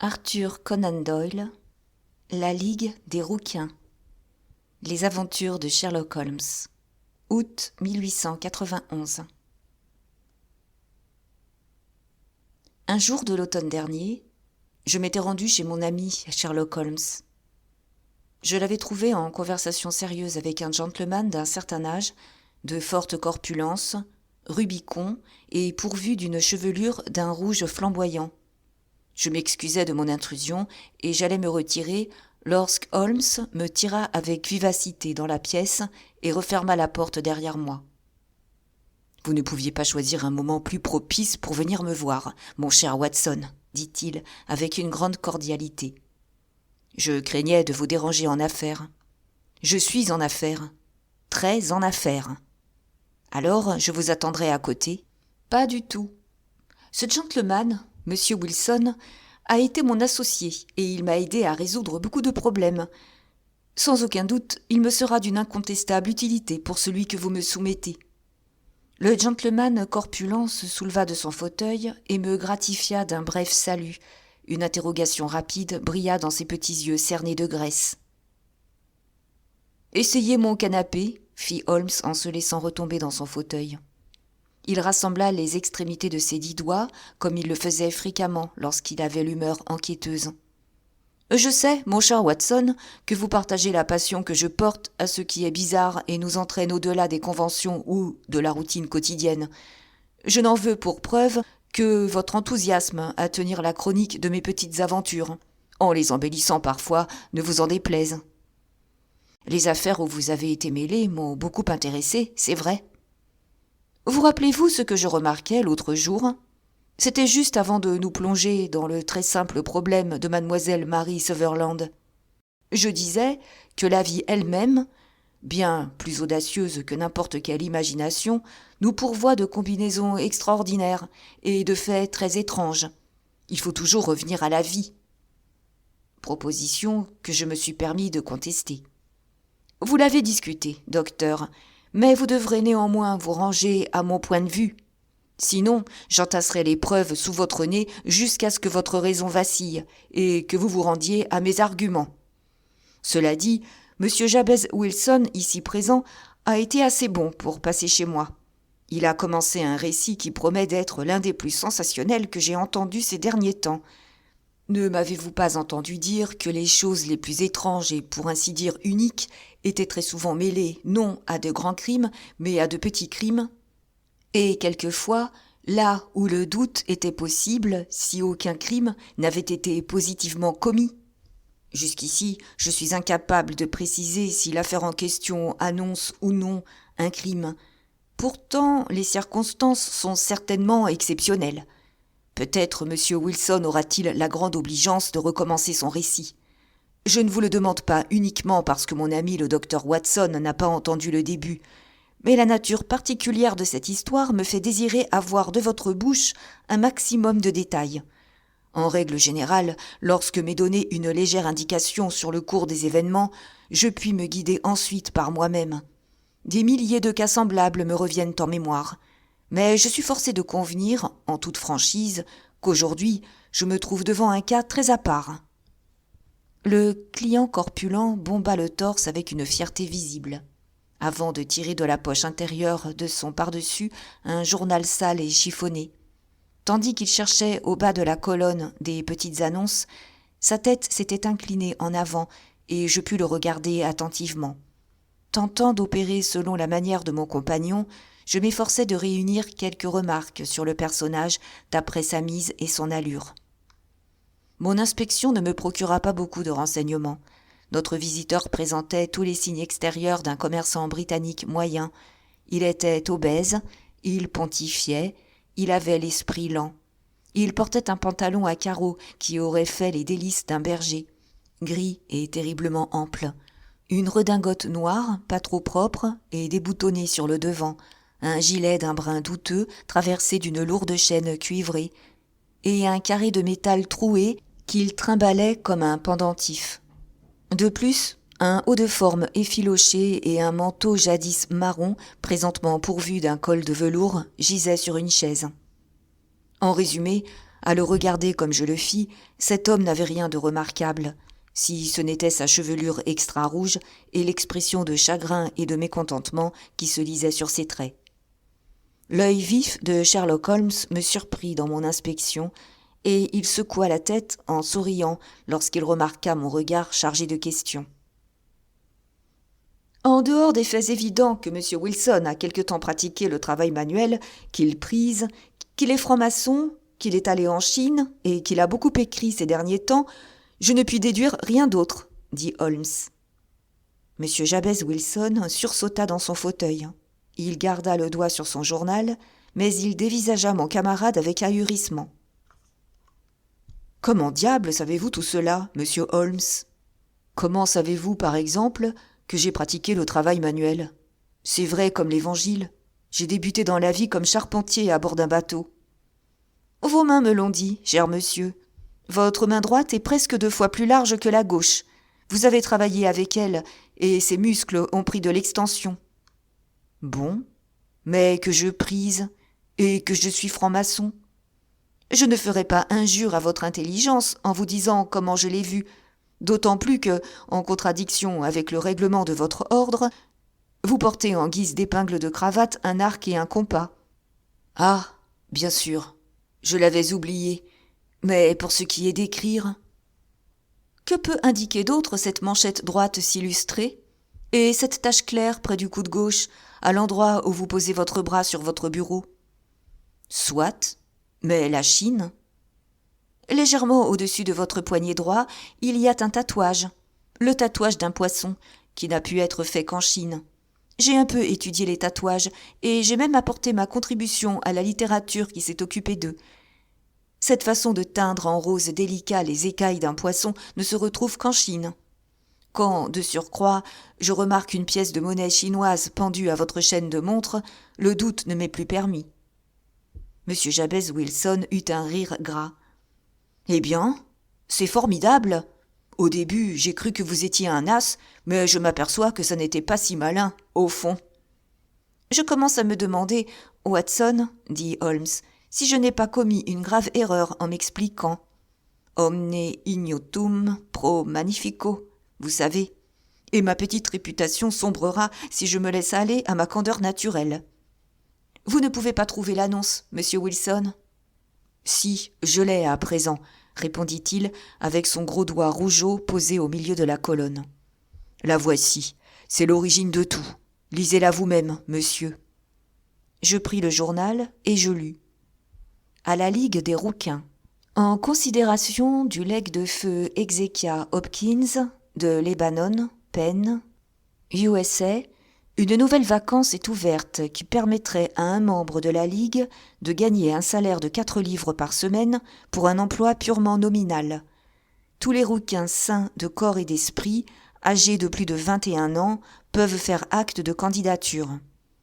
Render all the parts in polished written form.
Arthur Conan Doyle, La Ligue des Rouquins, Les aventures de Sherlock Holmes, août 1891. Un jour de l'automne dernier, je m'étais rendu chez mon ami Sherlock Holmes. Je l'avais trouvé en conversation sérieuse avec un gentleman d'un certain âge, de forte corpulence, rubicond et pourvu d'une chevelure d'un rouge flamboyant. Je m'excusais de mon intrusion et j'allais me retirer lorsque Holmes me tira avec vivacité dans la pièce et referma la porte derrière moi. « Vous ne pouviez pas choisir un moment plus propice pour venir me voir, mon cher Watson, » dit-il avec une grande cordialité. « Je craignais de vous déranger en affaires. Je suis en affaires, très en affaires. Alors, je vous attendrai à côté. » « Pas du tout. Ce gentleman, Monsieur Wilson, a été mon associé et il m'a aidé à résoudre beaucoup de problèmes. Sans aucun doute, il me sera d'une incontestable utilité pour celui que vous me soumettez. » Le gentleman corpulent se souleva de son fauteuil et me gratifia d'un bref salut. Une interrogation rapide brilla dans ses petits yeux cernés de graisse. « Essayez mon canapé, » fit Holmes en se laissant retomber dans son fauteuil. Il rassembla les extrémités de ses 10 doigts, comme il le faisait fréquemment lorsqu'il avait l'humeur enquêteuse. « Je sais, mon cher Watson, que vous partagez la passion que je porte à ce qui est bizarre et nous entraîne au-delà des conventions ou de la routine quotidienne. Je n'en veux pour preuve que votre enthousiasme à tenir la chronique de mes petites aventures, en les embellissant parfois, ne vous en déplaise. Les affaires où vous avez été mêlé m'ont beaucoup intéressé, c'est vrai. Vous rappelez-vous ce que je remarquais l'autre jour ? C'était juste avant de nous plonger dans le très simple problème de mademoiselle Mary Sutherland. Je disais que la vie elle-même, bien plus audacieuse que n'importe quelle imagination, nous pourvoit de combinaisons extraordinaires et de faits très étranges. Il faut toujours revenir à la vie. Proposition que je me suis permis de contester. Vous l'avez discuté, docteur, mais vous devrez néanmoins vous ranger à mon point de vue. Sinon, j'entasserai les preuves sous votre nez jusqu'à ce que votre raison vacille et que vous vous rendiez à mes arguments. Cela dit, M. Jabez Wilson, ici présent, a été assez bon pour passer chez moi. Il a commencé un récit qui promet d'être l'un des plus sensationnels que j'ai entendus ces derniers temps. Ne m'avez-vous pas entendu dire que les choses les plus étranges et pour ainsi dire uniques étaient très souvent mêlées non à de grands crimes, mais à de petits crimes ? Et quelquefois, là où le doute était possible, si aucun crime n'avait été positivement commis. Jusqu'ici, je suis incapable de préciser si l'affaire en question annonce ou non un crime. Pourtant, les circonstances sont certainement exceptionnelles. Peut-être M. Wilson aura-t-il la grande obligeance de recommencer son récit. Je ne vous le demande pas uniquement parce que mon ami le docteur Watson n'a pas entendu le début, mais la nature particulière de cette histoire me fait désirer avoir de votre bouche un maximum de détails. En règle générale, lorsque m'est donnée une légère indication sur le cours des événements, je puis me guider ensuite par moi-même. Des milliers de cas semblables me reviennent en mémoire. Mais je suis forcé de convenir, en toute franchise, qu'aujourd'hui, je me trouve devant un cas très à part. Le client corpulent bomba le torse avec une fierté visible, avant de tirer de la poche intérieure de son pardessus un journal sale et chiffonné. Tandis qu'il cherchait au bas de la colonne des petites annonces, sa tête s'était inclinée en avant et je pus le regarder attentivement. Tentant d'opérer selon la manière de mon compagnon, je m'efforçais de réunir quelques remarques sur le personnage d'après sa mise et son allure. Mon inspection ne me procura pas beaucoup de renseignements. Notre visiteur présentait tous les signes extérieurs d'un commerçant britannique moyen. Il était obèse, il pontifiait, il avait l'esprit lent. Il portait un pantalon à carreaux qui aurait fait les délices d'un berger, gris et terriblement ample. Une redingote noire, pas trop propre et déboutonnée sur le devant, un gilet d'un brun douteux traversé d'une lourde chaîne cuivrée, et un carré de métal troué qu'il trimbalait comme un pendentif. De plus, un haut de forme effiloché et un manteau jadis marron, présentement pourvu d'un col de velours, gisaient sur une chaise. En résumé, À le regarder comme je le fis, cet homme n'avait rien de remarquable, si ce n'était sa chevelure extra-rouge et l'expression de chagrin et de mécontentement qui se lisait sur ses traits. L'œil vif de Sherlock Holmes me surprit dans mon inspection, et il secoua la tête en souriant lorsqu'il remarqua mon regard chargé de questions. En dehors des faits évidents que M. Wilson a quelque temps pratiqué le travail manuel, qu'il prise, qu'il est franc-maçon, qu'il est allé en Chine et qu'il a beaucoup écrit ces derniers temps, je ne puis déduire rien d'autre, dit Holmes. M. Jabez Wilson sursauta dans son fauteuil. Il garda le doigt sur son journal, mais il dévisagea mon camarade avec ahurissement. « Comment diable savez-vous tout cela, monsieur Holmes ? Comment savez-vous, par exemple, que j'ai pratiqué le travail manuel ? C'est vrai comme l'Évangile. J'ai débuté dans la vie comme charpentier à bord d'un bateau. Vos mains me l'ont dit, cher monsieur. Votre main droite est presque 2 fois plus large que la gauche. Vous avez travaillé avec elle, et ses muscles ont pris de l'extension. Bon, mais que je prise, et que je suis franc-maçon. Je ne ferai pas injure à votre intelligence en vous disant comment je l'ai vu, d'autant plus que, en contradiction avec le règlement de votre ordre, vous portez en guise d'épingle de cravate un arc et un compas. Ah, bien sûr, je l'avais oublié, mais pour ce qui est d'écrire... Que peut indiquer d'autre cette manchette droite s'illustrer, et cette tache claire près du coude gauche, à l'endroit où vous posez votre bras sur votre bureau? Soit, mais la Chine. Légèrement au-dessus de votre poignet droit, il y a un tatouage, le tatouage d'un poisson, qui n'a pu être fait qu'en Chine. J'ai un peu étudié les tatouages, et j'ai même apporté ma contribution à la littérature qui s'est occupée d'eux. Cette façon de teindre en rose délicat les écailles d'un poisson ne se retrouve qu'en Chine. Quand, de surcroît, je remarque une pièce de monnaie chinoise pendue à votre chaîne de montre, le doute ne m'est plus permis. M. Jabez Wilson eut un rire gras. « Eh bien, c'est formidable. Au début, j'ai cru que vous étiez un as, mais je m'aperçois que ça n'était pas si malin, au fond. »« Je commence à me demander, Watson, dit Holmes, si je n'ai pas commis une grave erreur en m'expliquant. Omne ignotum pro magnifico, vous savez, et ma petite réputation sombrera si je me laisse aller à ma candeur naturelle. Vous ne pouvez pas trouver l'annonce, monsieur Wilson ? Si, je l'ai à présent, répondit-il avec son gros doigt rougeau posé au milieu de la colonne. La voici, c'est l'origine de tout. Lisez-la vous-même, monsieur. Je pris le journal et je lus. À la Ligue des rouquins. En considération du legs de feu Exekia Hopkins de Lebanon, Penn, USA, une nouvelle vacance est ouverte qui permettrait à un membre de la Ligue de gagner un salaire de 4 livres par semaine pour un emploi purement nominal. Tous les rouquins sains de corps et d'esprit, âgés de plus de 21 ans, peuvent faire acte de candidature.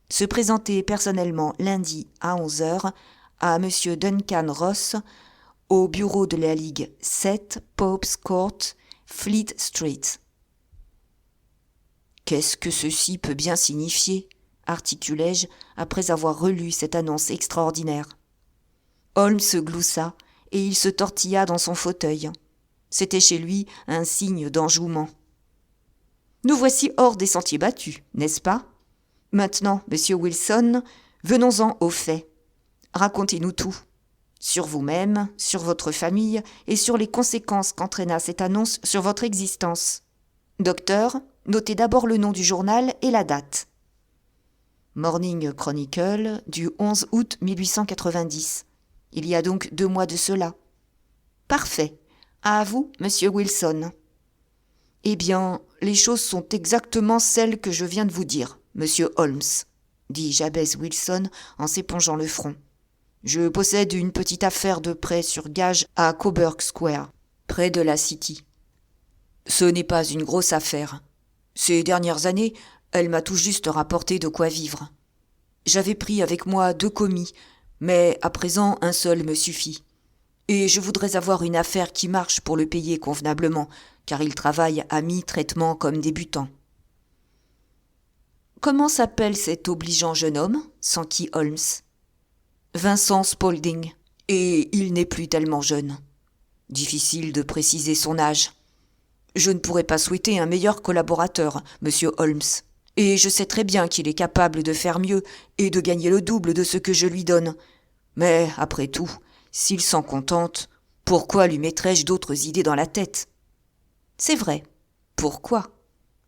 Se présenter personnellement lundi à 11h à M. Duncan Ross, au bureau de la Ligue 7, Pope's Court, Fleet Street. Qu'est-ce que ceci peut bien signifier ? Articulai-je après avoir relu cette annonce extraordinaire. Holmes se gloussa et il se tortilla dans son fauteuil. C'était chez lui un signe d'enjouement. Nous voici hors des sentiers battus, n'est-ce pas ? Maintenant, monsieur Wilson, venons-en aux faits. Racontez-nous tout. Sur vous-même, sur votre famille et sur les conséquences qu'entraîna cette annonce sur votre existence. Docteur, notez d'abord le nom du journal et la date. Morning Chronicle du 11 août 1890. Il y a donc 2 mois de cela. Parfait. À vous, monsieur Wilson. Eh bien, les choses sont exactement celles que je viens de vous dire, monsieur Holmes, dit Jabez Wilson en s'épongeant le front. Je possède une petite affaire de prêt sur gage à Coburg Square, près de la City. Ce n'est pas une grosse affaire. Ces dernières années, elle m'a tout juste rapporté de quoi vivre. J'avais pris avec moi 2 commis, mais à présent un seul me suffit. Et je voudrais avoir une affaire qui marche pour le payer convenablement, car il travaille à mi-traitement comme débutant. Comment s'appelle cet obligeant jeune homme ? S'enquit Holmes. Vincent Spaulding. Et il n'est plus tellement jeune. Difficile de préciser son âge. Je ne pourrais pas souhaiter un meilleur collaborateur, monsieur Holmes. Et je sais très bien qu'il est capable de faire mieux et de gagner le double de ce que je lui donne. Mais, après tout, s'il s'en contente, pourquoi lui mettrais-je d'autres idées dans la tête ? C'est vrai. Pourquoi ?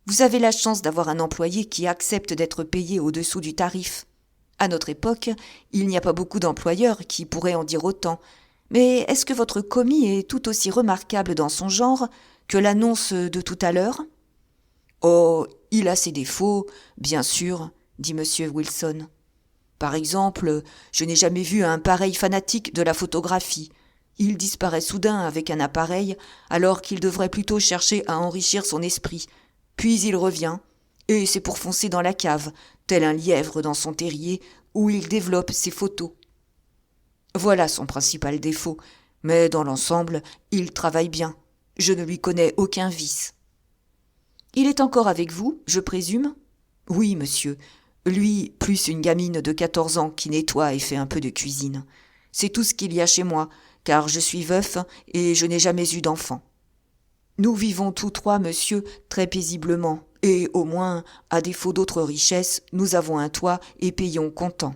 Vous avez la chance d'avoir un employé qui accepte d'être payé au-dessous du tarif. À notre époque, il n'y a pas beaucoup d'employeurs qui pourraient en dire autant. Mais est-ce que votre commis est tout aussi remarquable dans son genre que l'annonce de tout à l'heure ? Oh, il a ses défauts, bien sûr, dit M. Wilson. Par exemple, je n'ai jamais vu un pareil fanatique de la photographie. Il disparaît soudain avec un appareil, alors qu'il devrait plutôt chercher à enrichir son esprit. Puis il revient, et c'est pour foncer dans la cave, tel un lièvre dans son terrier, où il développe ses photos. Voilà son principal défaut, mais dans l'ensemble, il travaille bien. Je ne lui connais aucun vice. Il est encore avec vous, je présume ? Oui, monsieur. Lui, plus une gamine de 14 ans qui nettoie et fait un peu de cuisine. C'est tout ce qu'il y a chez moi, car je suis veuf et je n'ai jamais eu d'enfant. Nous vivons tous trois, monsieur, très paisiblement, et au moins, à défaut d'autres richesses, nous avons un toit et payons comptant.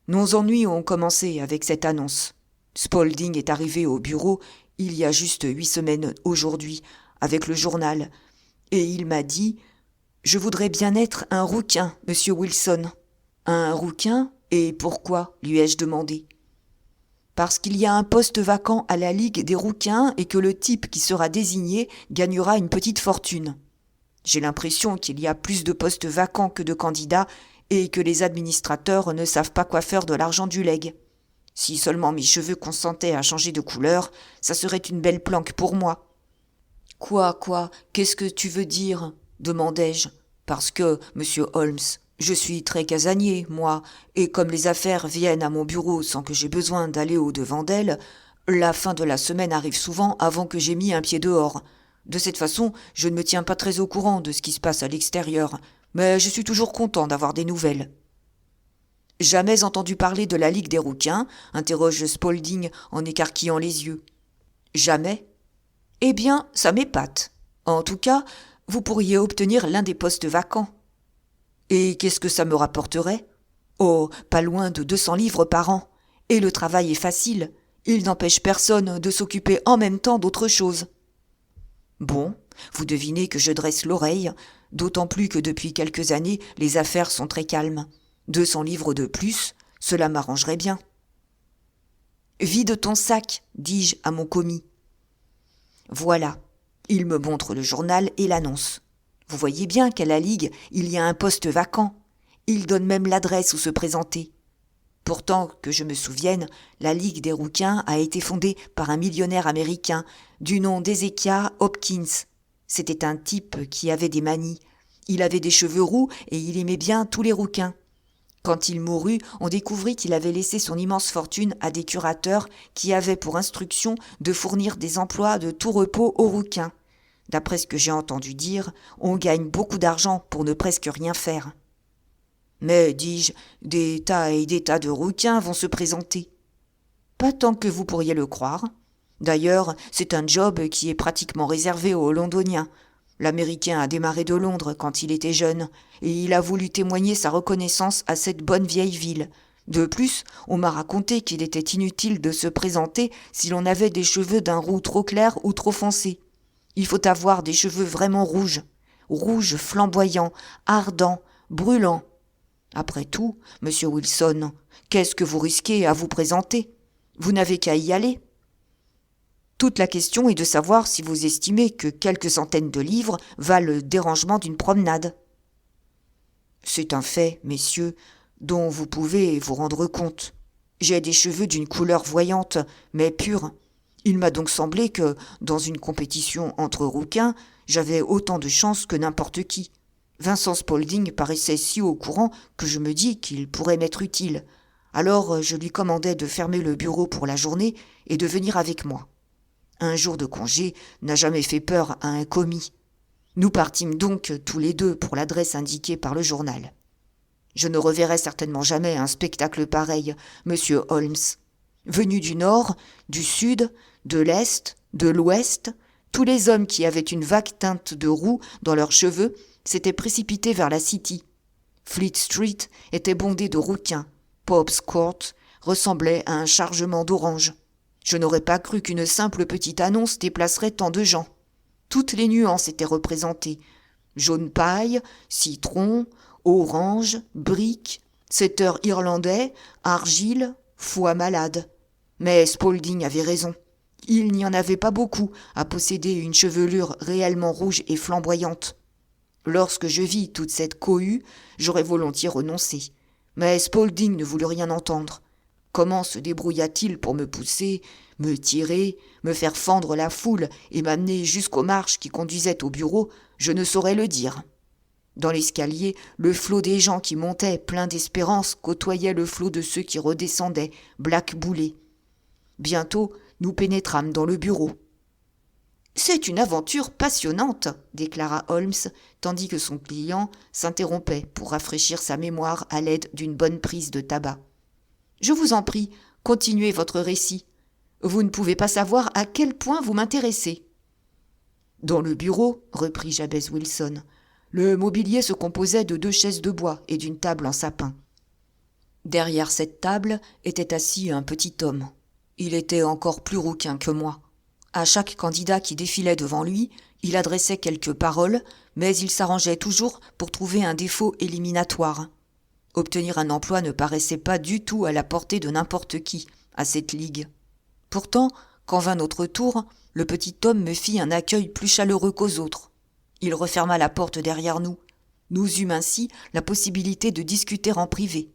Nos ennuis ont commencé avec cette annonce. Spaulding est arrivé au bureau il y a juste 8 semaines aujourd'hui, avec le journal, et il m'a dit « Je voudrais bien être un rouquin, monsieur Wilson. »« Un rouquin ? Et pourquoi ?» lui ai-je demandé. « Parce qu'il y a un poste vacant à la Ligue des rouquins et que le type qui sera désigné gagnera une petite fortune. J'ai l'impression qu'il y a plus de postes vacants que de candidats et que les administrateurs ne savent pas quoi faire de l'argent du legs. Si seulement mes cheveux consentaient à changer de couleur, ça serait une belle planque pour moi. »« Quoi, qu'est-ce que tu veux dire ?» demandai-je. « Parce que, monsieur Holmes, je suis très casanier, moi, et comme les affaires viennent à mon bureau sans que j'aie besoin d'aller au-devant d'elles, la fin de la semaine arrive souvent avant que j'aie mis un pied dehors. De cette façon, je ne me tiens pas très au courant de ce qui se passe à l'extérieur, mais je suis toujours content d'avoir des nouvelles. »« Jamais entendu parler de la Ligue des rouquins ?» interroge Spaulding en écarquillant les yeux. « Jamais ? Eh bien, ça m'épate. En tout cas, vous pourriez obtenir l'un des postes vacants. » « Et qu'est-ce que ça me rapporterait ? » ?»« Oh, pas loin de 200 livres par an. Et le travail est facile. Il n'empêche personne de s'occuper en même temps d'autre chose. » Bon, vous devinez que je dresse l'oreille, d'autant plus que depuis quelques années, les affaires sont très calmes. 200 livres de plus, cela m'arrangerait bien. « Vide ton sac, dis-je à mon commis. Voilà, il me montre le journal et l'annonce. Vous voyez bien qu'à la Ligue, il y a un poste vacant. Il donne même l'adresse où se présenter. Pourtant, que je me souvienne, la Ligue des rouquins a été fondée par un millionnaire américain du nom d'Ezekiah Hopkins. C'était un type qui avait des manies. Il avait des cheveux roux et il aimait bien tous les rouquins. Quand il mourut, on découvrit qu'il avait laissé son immense fortune à des curateurs qui avaient pour instruction de fournir des emplois de tout repos aux rouquins. D'après ce que j'ai entendu dire, on gagne beaucoup d'argent pour ne presque rien faire. Mais, dis-je, des tas et des tas de rouquins vont se présenter. Pas tant que vous pourriez le croire. D'ailleurs, c'est un job qui est pratiquement réservé aux Londoniens. L'Américain a démarré de Londres quand il était jeune, et il a voulu témoigner sa reconnaissance à cette bonne vieille ville. De plus, on m'a raconté qu'il était inutile de se présenter si l'on avait des cheveux d'un roux trop clair ou trop foncé. Il faut avoir des cheveux vraiment rouges flamboyants, ardents, brûlants. Après tout, monsieur Wilson, qu'est-ce que vous risquez à vous présenter ? Vous n'avez qu'à y aller. Toute la question est de savoir si vous estimez que quelques centaines de livres valent le dérangement d'une promenade. C'est un fait, messieurs, dont vous pouvez vous rendre compte. J'ai des cheveux d'une couleur voyante, mais pure. Il m'a donc semblé que, dans une compétition entre rouquins, j'avais autant de chance que n'importe qui. Vincent Spaulding paraissait si au courant que je me dis qu'il pourrait m'être utile. Alors je lui commandai de fermer le bureau pour la journée et de venir avec moi. Un jour de congé n'a jamais fait peur à un commis. Nous partîmes donc tous les deux pour l'adresse indiquée par le journal. Je ne reverrai certainement jamais un spectacle pareil, monsieur Holmes. Venus du nord, du sud, de l'est, de l'ouest, tous les hommes qui avaient une vague teinte de roux dans leurs cheveux s'étaient précipités vers la City. Fleet Street était bondée de rouquins. Pope's Court ressemblait à un chargement d'oranges. Je n'aurais pas cru qu'une simple petite annonce déplacerait tant de gens. Toutes les nuances étaient représentées. Jaune paille, citron, orange, brique, setter irlandais, argile, foie malade. Mais Spaulding avait raison. Il n'y en avait pas beaucoup à posséder une chevelure réellement rouge et flamboyante. Lorsque je vis toute cette cohue, j'aurais volontiers renoncé. Mais Spaulding ne voulut rien entendre. Comment se débrouilla-t-il pour me pousser, me tirer, me faire fendre la foule et m'amener jusqu'aux marches qui conduisaient au bureau, je ne saurais le dire. Dans l'escalier, le flot des gens qui montaient, plein d'espérance, côtoyait le flot de ceux qui redescendaient, blackboulés. Bientôt, nous pénétrâmes dans le bureau. « C'est une aventure passionnante !» déclara Holmes, tandis que son client s'interrompait pour rafraîchir sa mémoire à l'aide d'une bonne prise de tabac. « Je vous en prie, continuez votre récit. Vous ne pouvez pas savoir à quel point vous m'intéressez. » « Dans le bureau, reprit Jabez Wilson, le mobilier se composait de 2 chaises de bois et d'une table en sapin. Derrière cette table était assis un petit homme. Il était encore plus rouquin que moi. À chaque candidat qui défilait devant lui, il adressait quelques paroles, mais il s'arrangeait toujours pour trouver un défaut éliminatoire. Obtenir un emploi ne paraissait pas du tout à la portée de n'importe qui, à cette ligue. Pourtant, quand vint notre tour, le petit homme me fit un accueil plus chaleureux qu'aux autres. Il referma la porte derrière nous. Nous eûmes ainsi la possibilité de discuter en privé.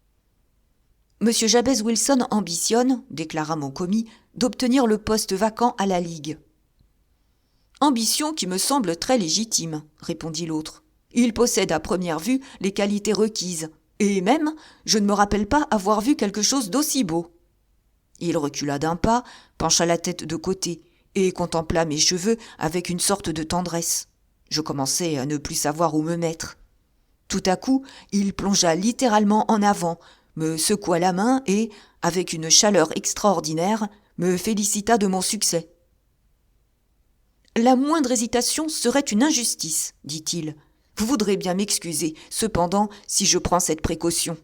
« Monsieur Jabez Wilson ambitionne, déclara mon commis, d'obtenir le poste vacant à la Ligue. »« Ambition qui me semble très légitime, » répondit l'autre. « Il possède à première vue les qualités requises, et même, je ne me rappelle pas avoir vu quelque chose d'aussi beau. » Il recula d'un pas, pencha la tête de côté et contempla mes cheveux avec une sorte de tendresse. Je commençais à ne plus savoir où me mettre. Tout à coup, il plongea littéralement en avant, me secoua la main et, avec une chaleur extraordinaire, me félicita de mon succès. « La moindre hésitation serait une injustice, dit-il. Vous voudrez bien m'excuser, cependant, si je prends cette précaution. »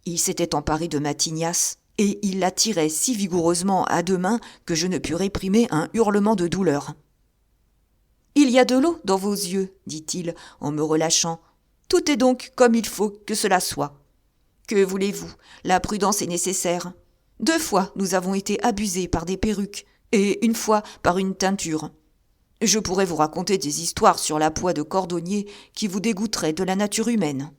Il s'était emparé de ma tignasse et il la tirait si vigoureusement à 2 mains que je ne pus réprimer un hurlement de douleur. « Il y a de l'eau dans vos yeux, dit-il en me relâchant. Tout est donc comme il faut que cela soit. Que voulez-vous, la prudence est nécessaire. 2 fois nous avons été abusés par des perruques et 1 fois par une teinture. Je pourrais vous raconter des histoires sur la poix de cordonnier qui vous dégoûteraient de la nature humaine. »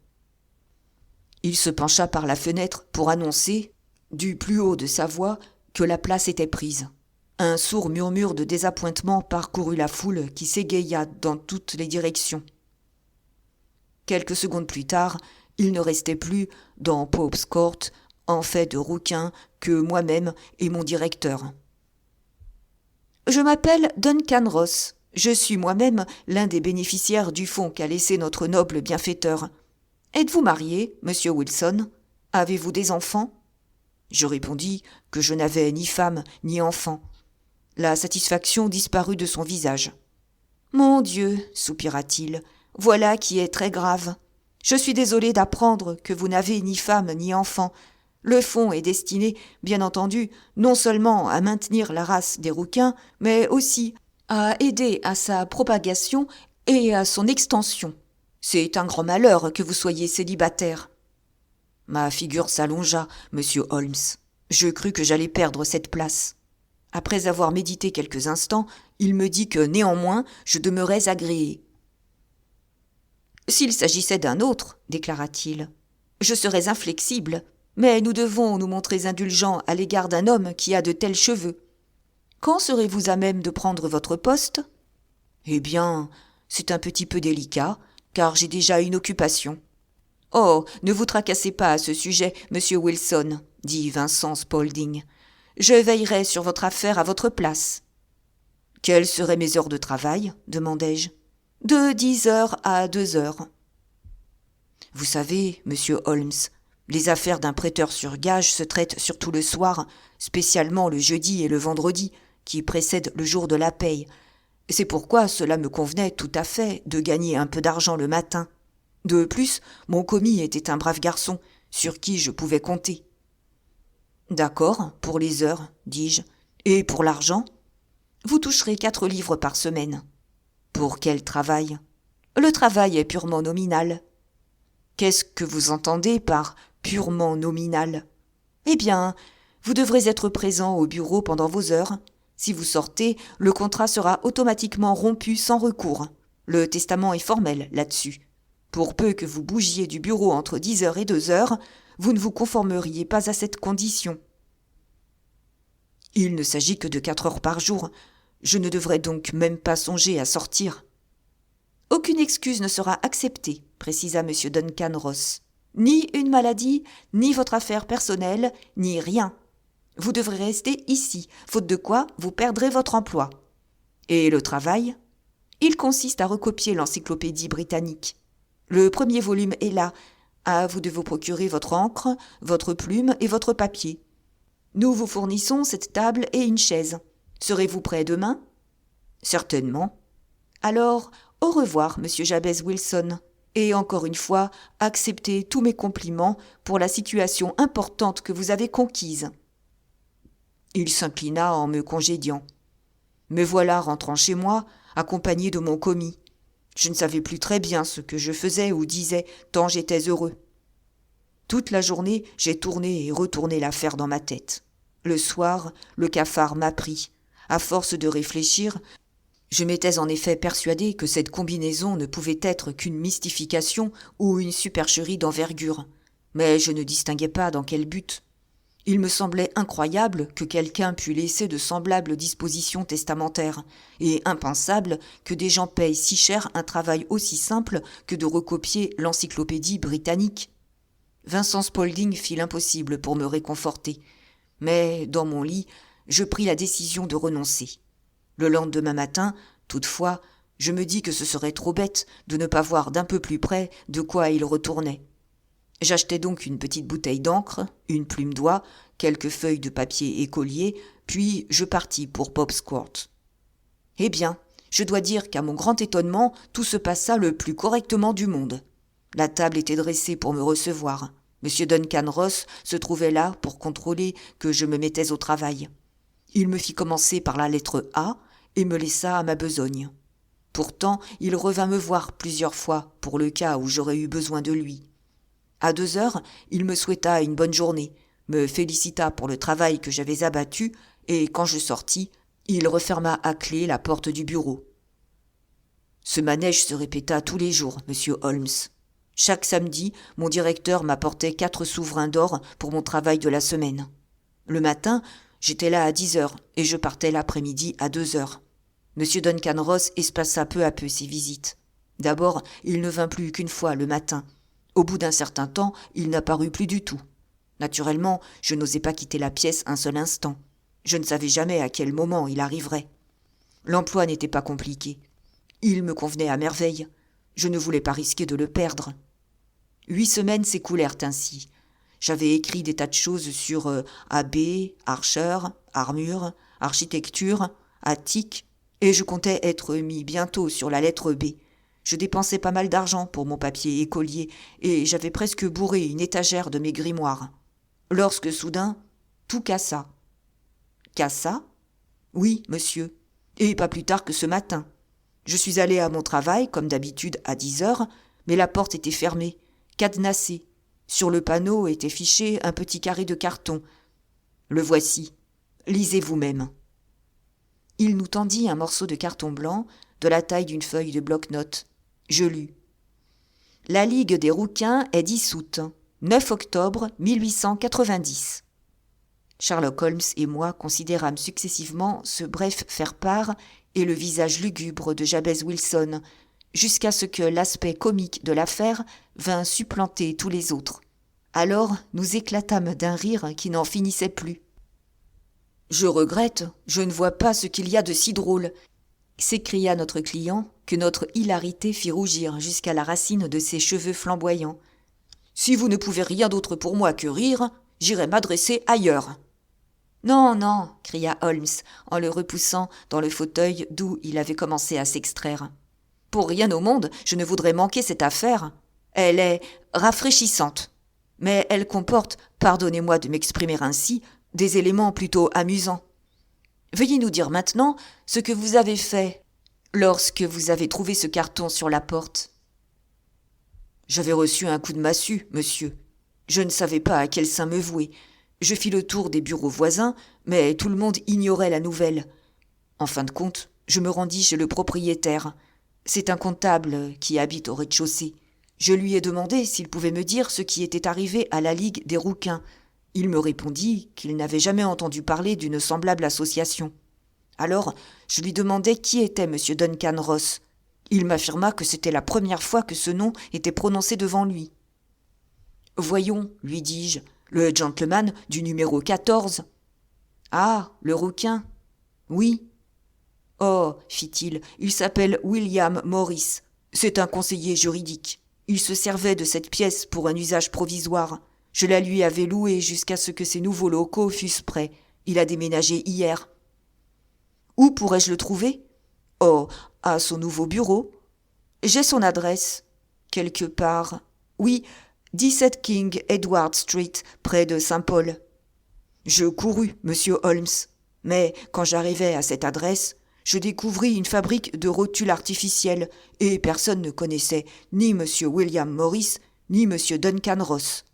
Il se pencha par la fenêtre pour annoncer, du plus haut de sa voix, que la place était prise. Un sourd murmure de désappointement parcourut la foule qui s'égaya dans toutes les directions. Quelques secondes plus tard, il ne restait plus, dans Pope's Court, en fait de rouquin, que moi-même et mon directeur. « Je m'appelle Duncan Ross. Je suis moi-même l'un des bénéficiaires du fonds qu'a laissé notre noble bienfaiteur. Êtes-vous marié, monsieur Wilson? Avez-vous des enfants ?» Je répondis que je n'avais ni femme ni enfant. La satisfaction disparut de son visage. « Mon Dieu, soupira-t-il, voilà qui est très grave. Je suis désolé d'apprendre que vous n'avez ni femme ni enfant. Le fonds est destiné, bien entendu, non seulement à maintenir la race des rouquins, mais aussi à aider à sa propagation et à son extension. C'est un grand malheur que vous soyez célibataire. » Ma figure s'allongea, monsieur Holmes. Je crus que j'allais perdre cette place. Après avoir médité quelques instants, il me dit que, néanmoins, je demeurais agréé. « S'il s'agissait d'un autre, déclara-t-il, je serais inflexible, mais nous devons nous montrer indulgents à l'égard d'un homme qui a de tels cheveux. Quand serez-vous à même de prendre votre poste ? Eh bien, c'est un petit peu délicat, car j'ai déjà une occupation. » « Oh, ne vous tracassez pas à ce sujet, monsieur Wilson, » dit Vincent Spaulding. « Je veillerai sur votre affaire à votre place. »« Quelles seraient mes heures de travail ?» demandai-je. « De 10 heures à 2 heures. » Vous savez, monsieur Holmes, Les affaires d'un prêteur sur gage se traitent surtout le soir, spécialement le jeudi et le vendredi, qui précèdent le jour de la paye. C'est pourquoi cela me convenait tout à fait de gagner un peu d'argent le matin. De plus, mon commis était un brave garçon, sur qui je pouvais compter. « D'accord, pour les heures, dis-je. Et pour l'argent ? Vous toucherez 4 livres par semaine. » « Pour quel travail ? » ?»« Le travail est purement nominal. » »« Qu'est-ce que vous entendez par « purement nominal » ? » ?»« Eh bien, vous devrez être présent au bureau pendant vos heures. Si vous sortez, le contrat sera automatiquement rompu sans recours. Le testament est formel là-dessus. Pour peu que vous bougiez du bureau entre 10h et 2h, vous ne vous conformeriez pas à cette condition. Il ne s'agit que de 4 heures par jour. Je ne devrais donc même pas songer à sortir. Aucune excuse ne sera acceptée, précisa M. Duncan Ross. Ni une maladie, ni votre affaire personnelle, ni rien. Vous devrez rester ici, faute de quoi vous perdrez votre emploi. Et le travail ? Il consiste à recopier l'encyclopédie britannique. Le premier volume est là. À vous de vous procurer votre encre, votre plume et votre papier. Nous vous fournissons cette table et une chaise. Serez-vous prêt demain ? Certainement. Alors, au revoir, monsieur Jabez Wilson. Et encore une fois, acceptez tous mes compliments pour la situation importante que vous avez conquise. Il s'inclina en me congédiant. Me voilà rentrant chez moi, accompagné de mon commis. Je ne savais plus très bien ce que je faisais ou disais, tant j'étais heureux. Toute la journée, j'ai tourné et retourné l'affaire dans ma tête. Le soir, le cafard m'a pris. À force de réfléchir, je m'étais en effet persuadé que cette combinaison ne pouvait être qu'une mystification ou une supercherie d'envergure. Mais je ne distinguais pas dans quel but. Il me semblait incroyable que quelqu'un pût laisser de semblables dispositions testamentaires, et impensable que des gens payent si cher un travail aussi simple que de recopier l'encyclopédie britannique. Vincent Spaulding fit l'impossible pour me réconforter, mais dans mon lit, je pris la décision de renoncer. Le lendemain matin, toutefois, je me dis que ce serait trop bête de ne pas voir d'un peu plus près de quoi il retournait. J'achetai donc une petite bouteille d'encre, une plume d'oie, quelques feuilles de papier écolier, puis je partis pour Pope's Court. Eh bien, je dois dire qu'à mon grand étonnement, tout se passa le plus correctement du monde. La table était dressée pour me recevoir. M. Duncan Ross se trouvait là pour contrôler que je me mettais au travail. Il me fit commencer par la lettre A et me laissa à ma besogne. Pourtant, il revint me voir plusieurs fois pour le cas où j'aurais eu besoin de lui. À 2h, il me souhaita une bonne journée, me félicita pour le travail que j'avais abattu, et quand je sortis, il referma à clé la porte du bureau. Ce manège se répéta tous les jours, monsieur Holmes. Chaque samedi, mon directeur m'apportait 4 souverains d'or pour mon travail de la semaine. Le matin, j'étais là à 10h et je partais l'après-midi à 2h. Monsieur Duncan Ross espaça peu à peu ses visites. D'abord, il ne vint plus qu'une fois le matin. Au bout d'un certain temps, il n'apparut plus du tout. Naturellement, je n'osais pas quitter la pièce un seul instant. Je ne savais jamais à quel moment il arriverait. L'emploi n'était pas compliqué. Il me convenait à merveille. Je ne voulais pas risquer de le perdre. 8 semaines s'écoulèrent ainsi. J'avais écrit des tas de choses sur AB, Archer, armure, architecture, attique, et je comptais être mis bientôt sur la lettre B. Je dépensais pas mal d'argent pour mon papier écolier, et j'avais presque bourré une étagère de mes grimoires. Lorsque soudain, tout cassa. Cassa ? Oui, monsieur, et pas plus tard que ce matin. Je suis allé à mon travail, comme d'habitude, à 10h, mais la porte était fermée, cadenassée. Sur le panneau était fiché un petit carré de carton. Le voici. Lisez vous-même. Il nous tendit un morceau de carton blanc, de la taille d'une feuille de bloc-notes. Je lus. La Ligue des rouquins est dissoute. 9 octobre 1890. Sherlock Holmes et moi considérâmes successivement ce bref faire-part et le visage lugubre de Jabez Wilson, jusqu'à ce que l'aspect comique de l'affaire vint supplanter tous les autres. Alors nous éclatâmes d'un rire qui n'en finissait plus. « Je regrette, je ne vois pas ce qu'il y a de si drôle », s'écria notre client, que notre hilarité fit rougir jusqu'à la racine de ses cheveux flamboyants. « Si vous ne pouvez rien d'autre pour moi que rire, j'irai m'adresser ailleurs. Non, non, cria Holmes en le repoussant dans le fauteuil d'où il avait commencé à s'extraire. Pour rien au monde, je ne voudrais manquer cette affaire. Elle est rafraîchissante. Mais elle comporte, pardonnez-moi de m'exprimer ainsi, des éléments plutôt amusants. Veuillez nous dire maintenant ce que vous avez fait lorsque vous avez trouvé ce carton sur la porte. J'avais reçu un coup de massue, monsieur. Je ne savais pas à quel saint me vouer. Je fis le tour des bureaux voisins, mais tout le monde ignorait la nouvelle. En fin de compte, je me rendis chez le propriétaire. C'est un comptable qui habite au rez-de-chaussée. Je lui ai demandé s'il pouvait me dire ce qui était arrivé à la Ligue des Rouquins. Il me répondit qu'il n'avait jamais entendu parler d'une semblable association. Alors, je lui demandai qui était M. Duncan Ross. Il m'affirma que c'était la première fois que ce nom était prononcé devant lui. « Voyons, lui dis-je, le gentleman du numéro 14. »« Ah, le rouquin. Oui. »« Oh, fit-il, il s'appelle William Morris. C'est un conseiller juridique. Il se servait de cette pièce pour un usage provisoire. Je la lui avais louée jusqu'à ce que ses nouveaux locaux fussent prêts. Il a déménagé hier. »« Où pourrais-je le trouver ? » ?»« Oh, à son nouveau bureau. J'ai son adresse. Quelque part. Oui, 17 King Edward Street, près de Saint-Paul. Je courus, monsieur Holmes, mais quand j'arrivai à cette adresse, je découvris une fabrique de rotules artificielles et personne ne connaissait ni monsieur William Morris, ni monsieur Duncan Ross.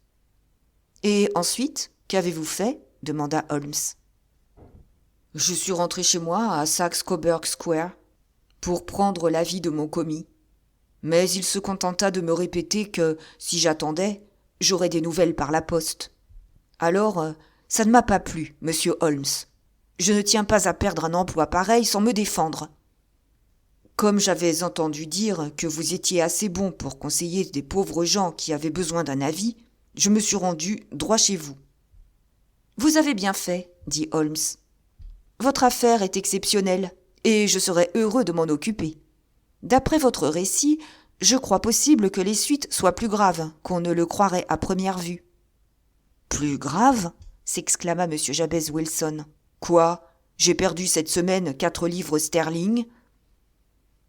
Et ensuite, qu'avez-vous fait ? Demanda Holmes. Je suis rentré chez moi à Saxe-Coburg Square pour prendre l'avis de mon commis. Mais il se contenta de me répéter que, si j'attendais, j'aurais des nouvelles par la poste. Alors, ça ne m'a pas plu, monsieur Holmes. Je ne tiens pas à perdre un emploi pareil sans me défendre. Comme j'avais entendu dire que vous étiez assez bon pour conseiller des pauvres gens qui avaient besoin d'un avis, je me suis rendu droit chez vous. Vous avez bien fait, dit Holmes. Votre affaire est exceptionnelle, et je serais heureux de m'en occuper. D'après votre récit, je crois possible que les suites soient plus graves qu'on ne le croirait à première vue. Plus graves ? S'exclama M. Jabez Wilson. Quoi ? J'ai perdu cette semaine 4 livres sterling.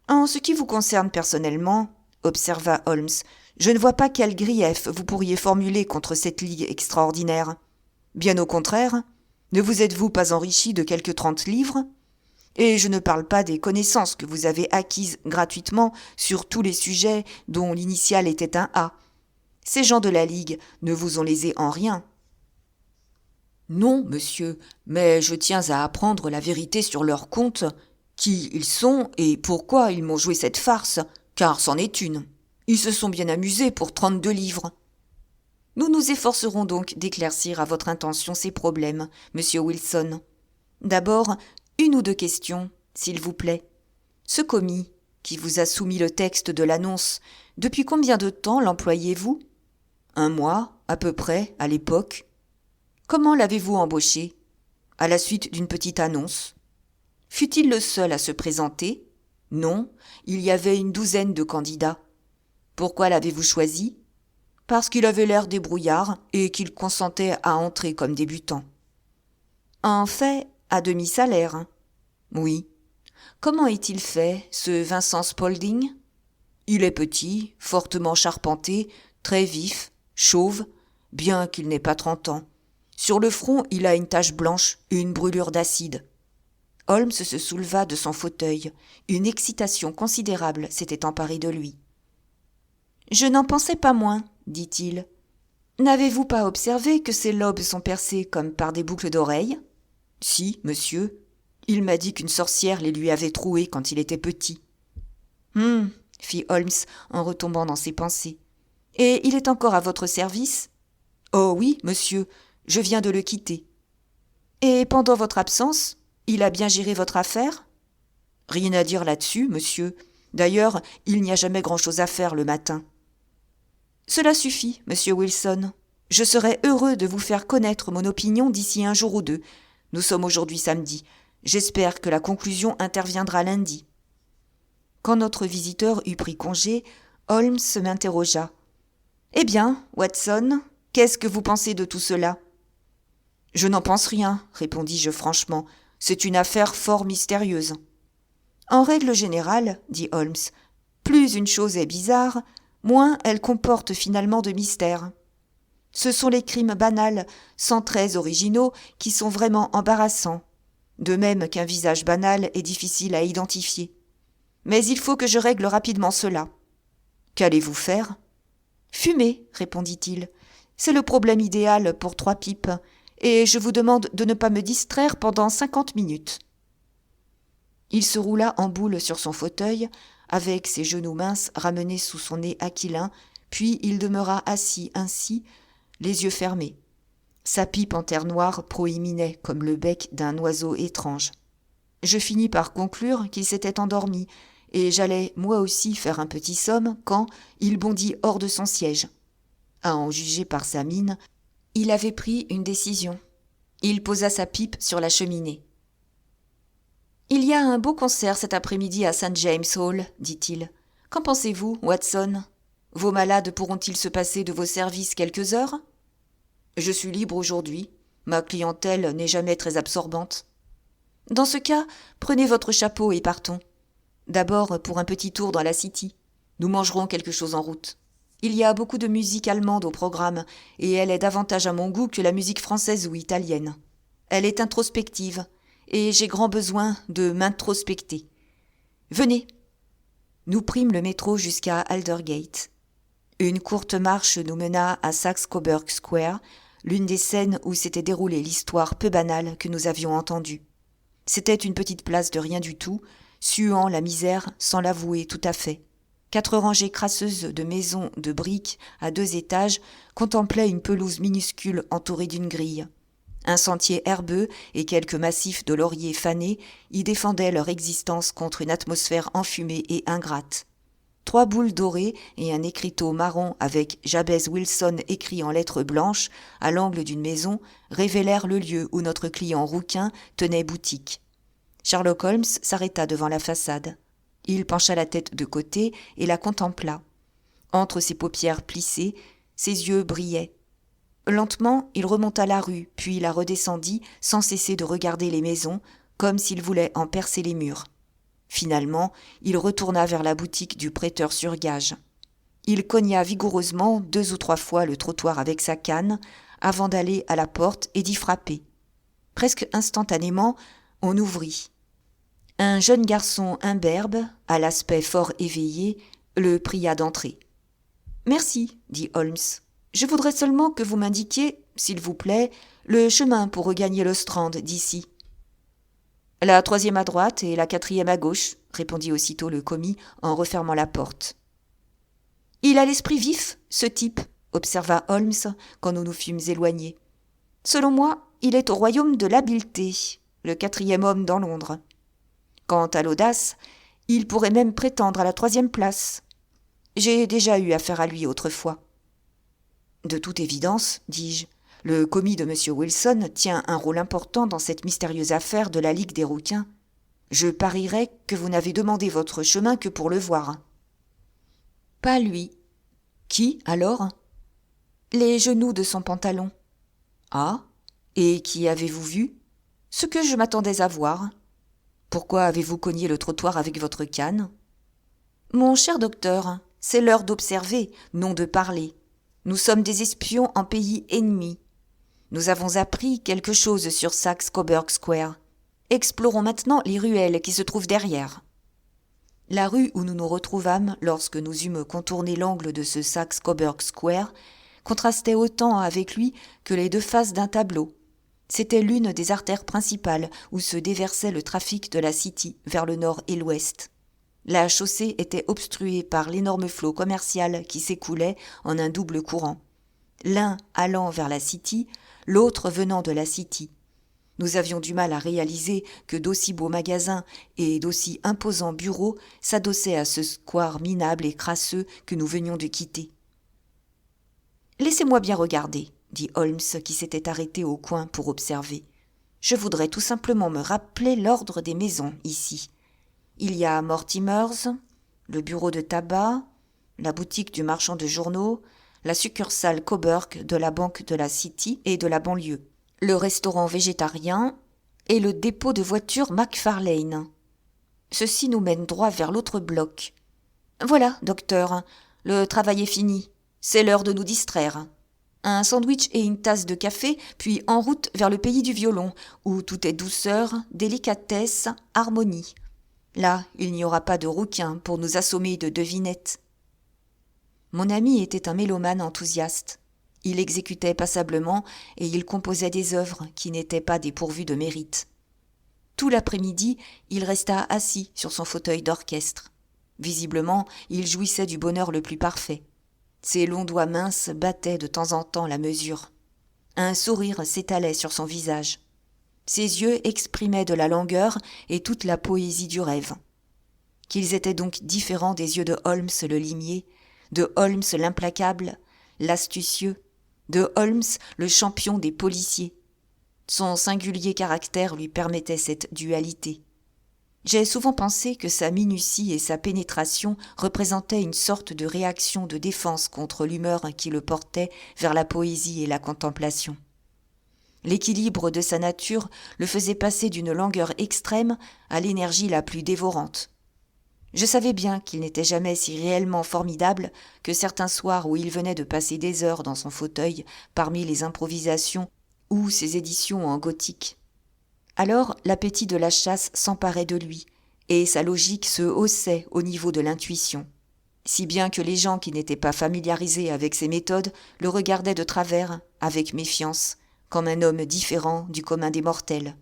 En ce qui vous concerne personnellement, observa Holmes, je ne vois pas quel grief vous pourriez formuler contre cette ligue extraordinaire. Bien au contraire, ne vous êtes-vous pas enrichi de quelques 30 livres ? Et je ne parle pas des connaissances que vous avez acquises gratuitement sur tous les sujets dont l'initiale était un A. Ces gens de la Ligue ne vous ont lésé en rien. Non, monsieur, mais je tiens à apprendre la vérité sur leur compte, qui ils sont et pourquoi ils m'ont joué cette farce, car c'en est une. Ils se sont bien amusés pour 32 livres. Nous nous efforcerons donc d'éclaircir à votre intention ces problèmes, monsieur Wilson. D'abord, 1 ou 2 questions, s'il vous plaît. Ce commis, qui vous a soumis le texte de l'annonce, depuis combien de temps l'employez-vous ? 1 mois, à peu près, à l'époque. Comment l'avez-vous embauché ? À la suite d'une petite annonce. Fut-il le seul à se présenter ? Non, il y avait une 12aine de candidats. Pourquoi l'avez-vous choisi ? Parce qu'il avait l'air débrouillard et qu'il consentait à entrer comme débutant. En fait, à demi-salaire. Oui. Comment est-il fait, ce Vincent Spaulding ? Il est petit, fortement charpenté, très vif, chauve, bien qu'il n'ait pas 30 ans. Sur le front, il a une tache blanche et une brûlure d'acide. Holmes se souleva de son fauteuil. Une excitation considérable s'était emparée de lui. « Je n'en pensais pas moins, dit-il. N'avez-vous pas observé que ses lobes sont percés comme par des boucles d'oreilles ? Si, monsieur. Il m'a dit qu'une sorcière les lui avait troués quand il était petit. Fit Holmes en retombant dans ses pensées. Et il est encore à votre service ? Oh oui, monsieur, je viens de le quitter. Et pendant votre absence, il a bien géré votre affaire ? Rien à dire là-dessus, monsieur. D'ailleurs, il n'y a jamais grand-chose à faire le matin. Cela suffit, monsieur Wilson. Je serai heureux de vous faire connaître mon opinion d'ici 1 jour ou 2. Nous sommes aujourd'hui samedi. J'espère que la conclusion interviendra lundi. Quand notre visiteur eut pris congé, Holmes m'interrogea. Eh bien, Watson, qu'est-ce que vous pensez de tout cela ? Je n'en pense rien, répondis-je franchement. C'est une affaire fort mystérieuse. En règle générale, dit Holmes, plus une chose est bizarre, moins elle comporte finalement de mystère. Ce sont les crimes banals, sans traits originaux, qui sont vraiment embarrassants. De même qu'un visage banal est difficile à identifier. Mais il faut que je règle rapidement cela. Qu'allez-vous faire ? Fumer, répondit-il. C'est le problème idéal pour 3 pipes, et je vous demande de ne pas me distraire pendant 50 minutes. Il se roula en boule sur son fauteuil, avec ses genoux minces ramenés sous son nez aquilin, puis il demeura assis ainsi, les yeux fermés. Sa pipe en terre noire proéminait comme le bec d'un oiseau étrange. Je finis par conclure qu'il s'était endormi, et j'allais moi aussi faire un petit somme quand il bondit hors de son siège. À en juger par sa mine, il avait pris une décision. Il posa sa pipe sur la cheminée. « Il y a un beau concert cet après-midi à St. James Hall, dit-il. Qu'en pensez-vous, Watson ? Vos malades pourront-ils se passer de vos services quelques heures ? Je suis libre aujourd'hui. Ma clientèle n'est jamais très absorbante. Dans ce cas, prenez votre chapeau et partons. D'abord pour un petit tour dans la City. Nous mangerons quelque chose en route. Il y a beaucoup de musique allemande au programme, et elle est davantage à mon goût que la musique française ou italienne. Elle est introspective, et j'ai grand besoin de m'introspecter. Venez. Nous prîmes le métro jusqu'à Aldergate. Une courte marche nous mena à Saxe-Coburg Square, l'une des scènes où s'était déroulée l'histoire peu banale que nous avions entendue. C'était une petite place de rien du tout, suant la misère sans l'avouer tout à fait. 4 rangées crasseuses de maisons de briques à 2 étages contemplaient une pelouse minuscule entourée d'une grille. Un sentier herbeux et quelques massifs de lauriers fanés y défendaient leur existence contre une atmosphère enfumée et ingrate. 3 boules dorées et un écriteau marron avec Jabez Wilson écrit en lettres blanches à l'angle d'une maison révélèrent le lieu où notre client rouquin tenait boutique. Sherlock Holmes s'arrêta devant la façade. Il pencha la tête de côté et la contempla. Entre ses paupières plissées, ses yeux brillaient. Lentement, il remonta la rue, puis la redescendit sans cesser de regarder les maisons, comme s'il voulait en percer les murs. Finalement, il retourna vers la boutique du prêteur sur gage. Il cogna vigoureusement 2 ou 3 fois le trottoir avec sa canne, avant d'aller à la porte et d'y frapper. Presque instantanément, on ouvrit. Un jeune garçon imberbe, à l'aspect fort éveillé, le pria d'entrer. « Merci, dit Holmes. Je voudrais seulement que vous m'indiquiez, s'il vous plaît, le chemin pour regagner le Strand d'ici. » « La 3e à droite et la 4e à gauche, » répondit aussitôt le commis en refermant la porte. « Il a l'esprit vif, ce type, » observa Holmes quand nous nous fûmes éloignés. « Selon moi, il est au royaume de l'habileté, le 4e homme dans Londres. Quant à l'audace, il pourrait même prétendre à la 3e place. J'ai déjà eu affaire à lui autrefois. » « De toute évidence, dis-je, le commis de M. Wilson tient un rôle important dans cette mystérieuse affaire de la Ligue des Rouquins. Je parierais que vous n'avez demandé votre chemin que pour le voir. » « Pas lui. »« Qui, alors ?»« Les genoux de son pantalon. »« Ah, et qui avez-vous vu ?»« Ce que je m'attendais à voir. »« Pourquoi avez-vous cogné le trottoir avec votre canne ?»« Mon cher docteur, c'est l'heure d'observer, non de parler. Nous sommes des espions en pays ennemi. Nous avons appris quelque chose sur Saxe-Coburg Square. Explorons maintenant les ruelles qui se trouvent derrière. » La rue où nous nous retrouvâmes lorsque nous eûmes contourné l'angle de ce Saxe-Coburg Square contrastait autant avec lui que les 2 faces d'un tableau. C'était l'une des artères principales où se déversait le trafic de la City vers le nord et l'ouest. La chaussée était obstruée par l'énorme flot commercial qui s'écoulait en un double courant, l'un allant vers la City, l'autre venant de la City. Nous avions du mal à réaliser que d'aussi beaux magasins et d'aussi imposants bureaux s'adossaient à ce square minable et crasseux que nous venions de quitter. « Laissez-moi bien regarder, » dit Holmes qui s'était arrêté au coin pour observer. « Je voudrais tout simplement me rappeler l'ordre des maisons ici. Il y a Mortimer's, le bureau de tabac, la boutique du marchand de journaux, la succursale Coburg de la Banque de la City et de la banlieue, le restaurant végétarien et le dépôt de voitures McFarlane. Ceci nous mène droit vers l'autre bloc. Voilà, docteur, le travail est fini. C'est l'heure de nous distraire. Un sandwich et une tasse de café, puis en route vers le pays du violon, où tout est douceur, délicatesse, harmonie. Là, il n'y aura pas de rouquin pour nous assommer de devinettes. Mon ami était un mélomane enthousiaste. Il exécutait passablement et il composait des œuvres qui n'étaient pas dépourvues de mérite. Tout l'après-midi, il resta assis sur son fauteuil d'orchestre. Visiblement, il jouissait du bonheur le plus parfait. Ses longs doigts minces battaient de temps en temps la mesure. Un sourire s'étalait sur son visage. Ses yeux exprimaient de la langueur et toute la poésie du rêve. Qu'ils étaient donc différents des yeux de Holmes le limier, de Holmes l'implacable, l'astucieux, de Holmes le champion des policiers. Son singulier caractère lui permettait cette dualité. J'ai souvent pensé que sa minutie et sa pénétration représentaient une sorte de réaction de défense contre l'humeur qui le portait vers la poésie et la contemplation. L'équilibre de sa nature le faisait passer d'une langueur extrême à l'énergie la plus dévorante. Je savais bien qu'il n'était jamais si réellement formidable que certains soirs où il venait de passer des heures dans son fauteuil parmi les improvisations ou ses éditions en gothique. Alors l'appétit de la chasse s'emparait de lui, et sa logique se haussait au niveau de l'intuition, si bien que les gens qui n'étaient pas familiarisés avec ses méthodes le regardaient de travers, avec méfiance, comme un homme différent du commun des mortels.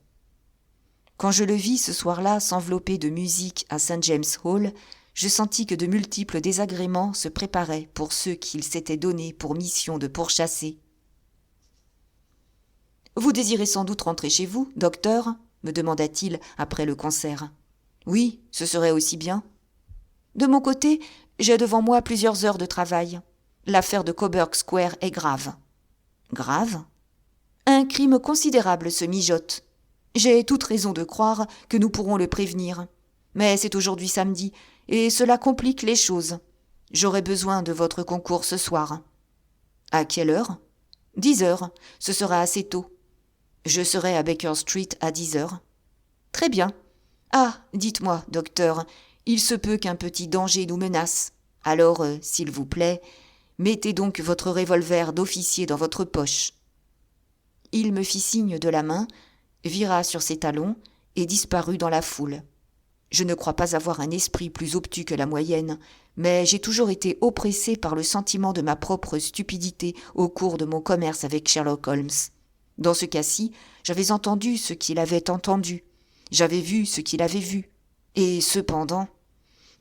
Quand je le vis ce soir-là s'envelopper de musique à St. James Hall, je sentis que de multiples désagréments se préparaient pour ceux qu'il s'était donné pour mission de pourchasser. « Vous désirez sans doute rentrer chez vous, docteur ?» me demanda-t-il après le concert. « Oui, ce serait aussi bien. »« De mon côté, j'ai devant moi plusieurs heures de travail. L'affaire de Coburg Square est grave. »« Grave ? » ?»« Un crime considérable se mijote. J'ai toute raison de croire que nous pourrons le prévenir. Mais c'est aujourd'hui samedi, et cela complique les choses. J'aurai besoin de votre concours ce soir. »« À quelle heure ? » ?»« 10 heures. Ce sera assez tôt. » « Je serai à Baker Street à 10 heures. »« Très bien. Ah, dites-moi, docteur, il se peut qu'un petit danger nous menace. Alors, s'il vous plaît, mettez donc votre revolver d'officier dans votre poche. » Il me fit signe de la main, vira sur ses talons et disparut dans la foule. Je ne crois pas avoir un esprit plus obtus que la moyenne, mais j'ai toujours été oppressé par le sentiment de ma propre stupidité au cours de mon commerce avec Sherlock Holmes. Dans ce cas-ci, j'avais entendu ce qu'il avait entendu, j'avais vu ce qu'il avait vu, et cependant,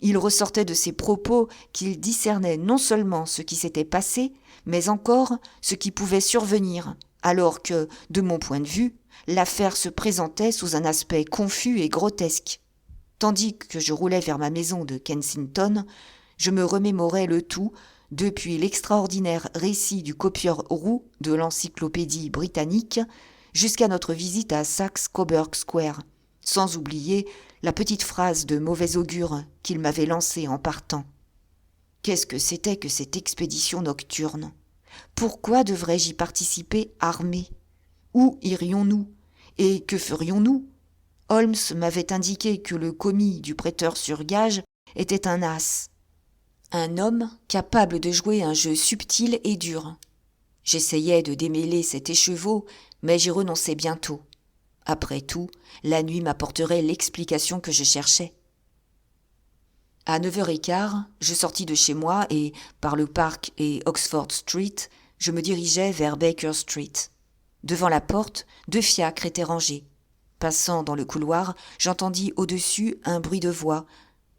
il ressortait de ses propos qu'il discernait non seulement ce qui s'était passé, mais encore ce qui pouvait survenir, alors que, de mon point de vue, l'affaire se présentait sous un aspect confus et grotesque. Tandis que je roulais vers ma maison de Kensington, je me remémorais le tout, depuis l'extraordinaire récit du copieur roux de l'encyclopédie britannique jusqu'à notre visite à Saxe-Coburg Square, sans oublier la petite phrase de mauvais augure qu'il m'avait lancée en partant. Qu'est-ce que c'était que cette expédition nocturne ? Pourquoi devrais-je y participer armé ? Où irions-nous ? Et que ferions-nous ? Holmes m'avait indiqué que le commis du prêteur sur gage était un as. Un homme capable de jouer un jeu subtil et dur. J'essayais de démêler cet écheveau, mais j'y renonçais bientôt. Après tout, la nuit m'apporterait l'explication que je cherchais. À 9h15, je sortis de chez moi et, par le Park et Oxford Street, je me dirigeais vers Baker Street. Devant la porte, 2 fiacres étaient rangés. Passant dans le couloir, j'entendis au-dessus un bruit de voix.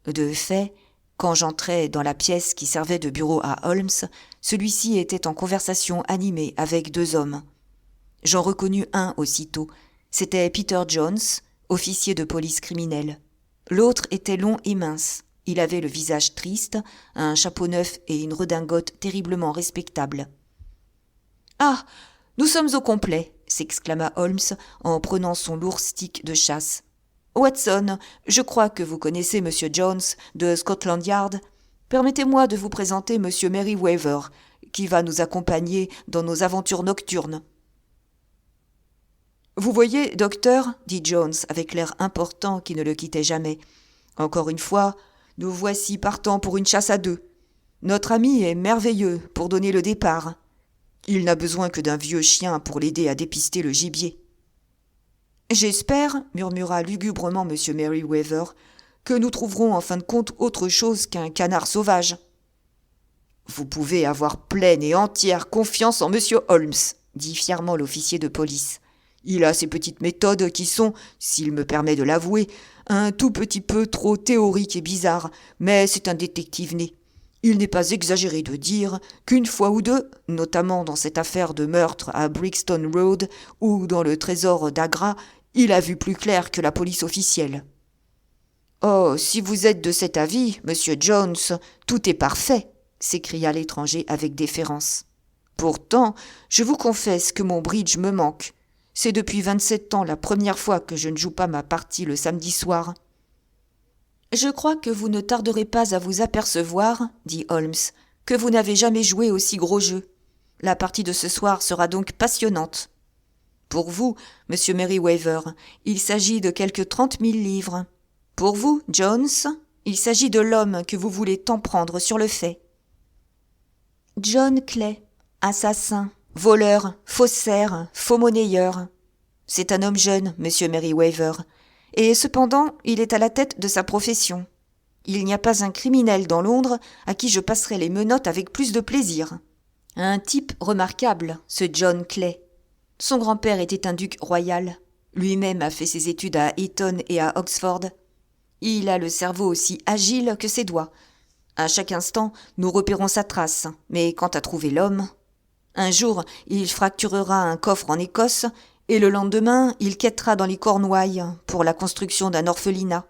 De fait, quand j'entrai dans la pièce qui servait de bureau à Holmes, celui-ci était en conversation animée avec 2 hommes. J'en reconnus un aussitôt. C'était Peter Jones, officier de police criminelle. L'autre était long et mince. Il avait le visage triste, un chapeau neuf et une redingote terriblement respectable. « Ah, nous sommes au complet !» s'exclama Holmes en prenant son lourd stick de chasse. « Watson, je crois que vous connaissez M. Jones de Scotland Yard. Permettez-moi de vous présenter M. Merryweather, qui va nous accompagner dans nos aventures nocturnes. « Vous voyez, docteur, dit Jones avec l'air important qui ne le quittait jamais. Encore une fois, nous voici partant pour une chasse à deux. Notre ami est merveilleux pour donner le départ. Il n'a besoin que d'un vieux chien pour l'aider à dépister le gibier. »« J'espère, murmura lugubrement M. Merryweather, que nous trouverons en fin de compte autre chose qu'un canard sauvage. »« Vous pouvez avoir pleine et entière confiance en M. Holmes, dit fièrement l'officier de police. Il a ses petites méthodes qui sont, s'il me permet de l'avouer, un tout petit peu trop théoriques et bizarres, mais c'est un détective né. Il n'est pas exagéré de dire qu'une fois ou deux, notamment dans cette affaire de meurtre à Brixton Road ou dans le trésor d'Agra, il a vu plus clair que la police officielle. « Oh, si vous êtes de cet avis, monsieur Jones, tout est parfait !» s'écria l'étranger avec déférence. « Pourtant, je vous confesse que mon bridge me manque. C'est depuis 27 ans la première fois que je ne joue pas ma partie le samedi soir. »« Je crois que vous ne tarderez pas à vous apercevoir, dit Holmes, que vous n'avez jamais joué aussi gros jeu. La partie de ce soir sera donc passionnante. Pour vous, monsieur Merryweather, il s'agit de quelques 30 000 livres. Pour vous, Jones, il s'agit de l'homme que vous voulez tant prendre sur le fait. John Clay, assassin, voleur, faussaire, faux-monnayeur. C'est un homme jeune, monsieur Merryweather, et cependant il est à la tête de sa profession. Il n'y a pas un criminel dans Londres à qui je passerai les menottes avec plus de plaisir. Un type remarquable, ce John Clay. Son grand-père était un duc royal. Lui-même a fait ses études à Eton et à Oxford. Il a le cerveau aussi agile que ses doigts. À chaque instant, nous repérons sa trace, mais quant à trouver l'homme... Un jour, il fracturera un coffre en Écosse, et le lendemain, il quêtera dans les Cornouailles pour la construction d'un orphelinat.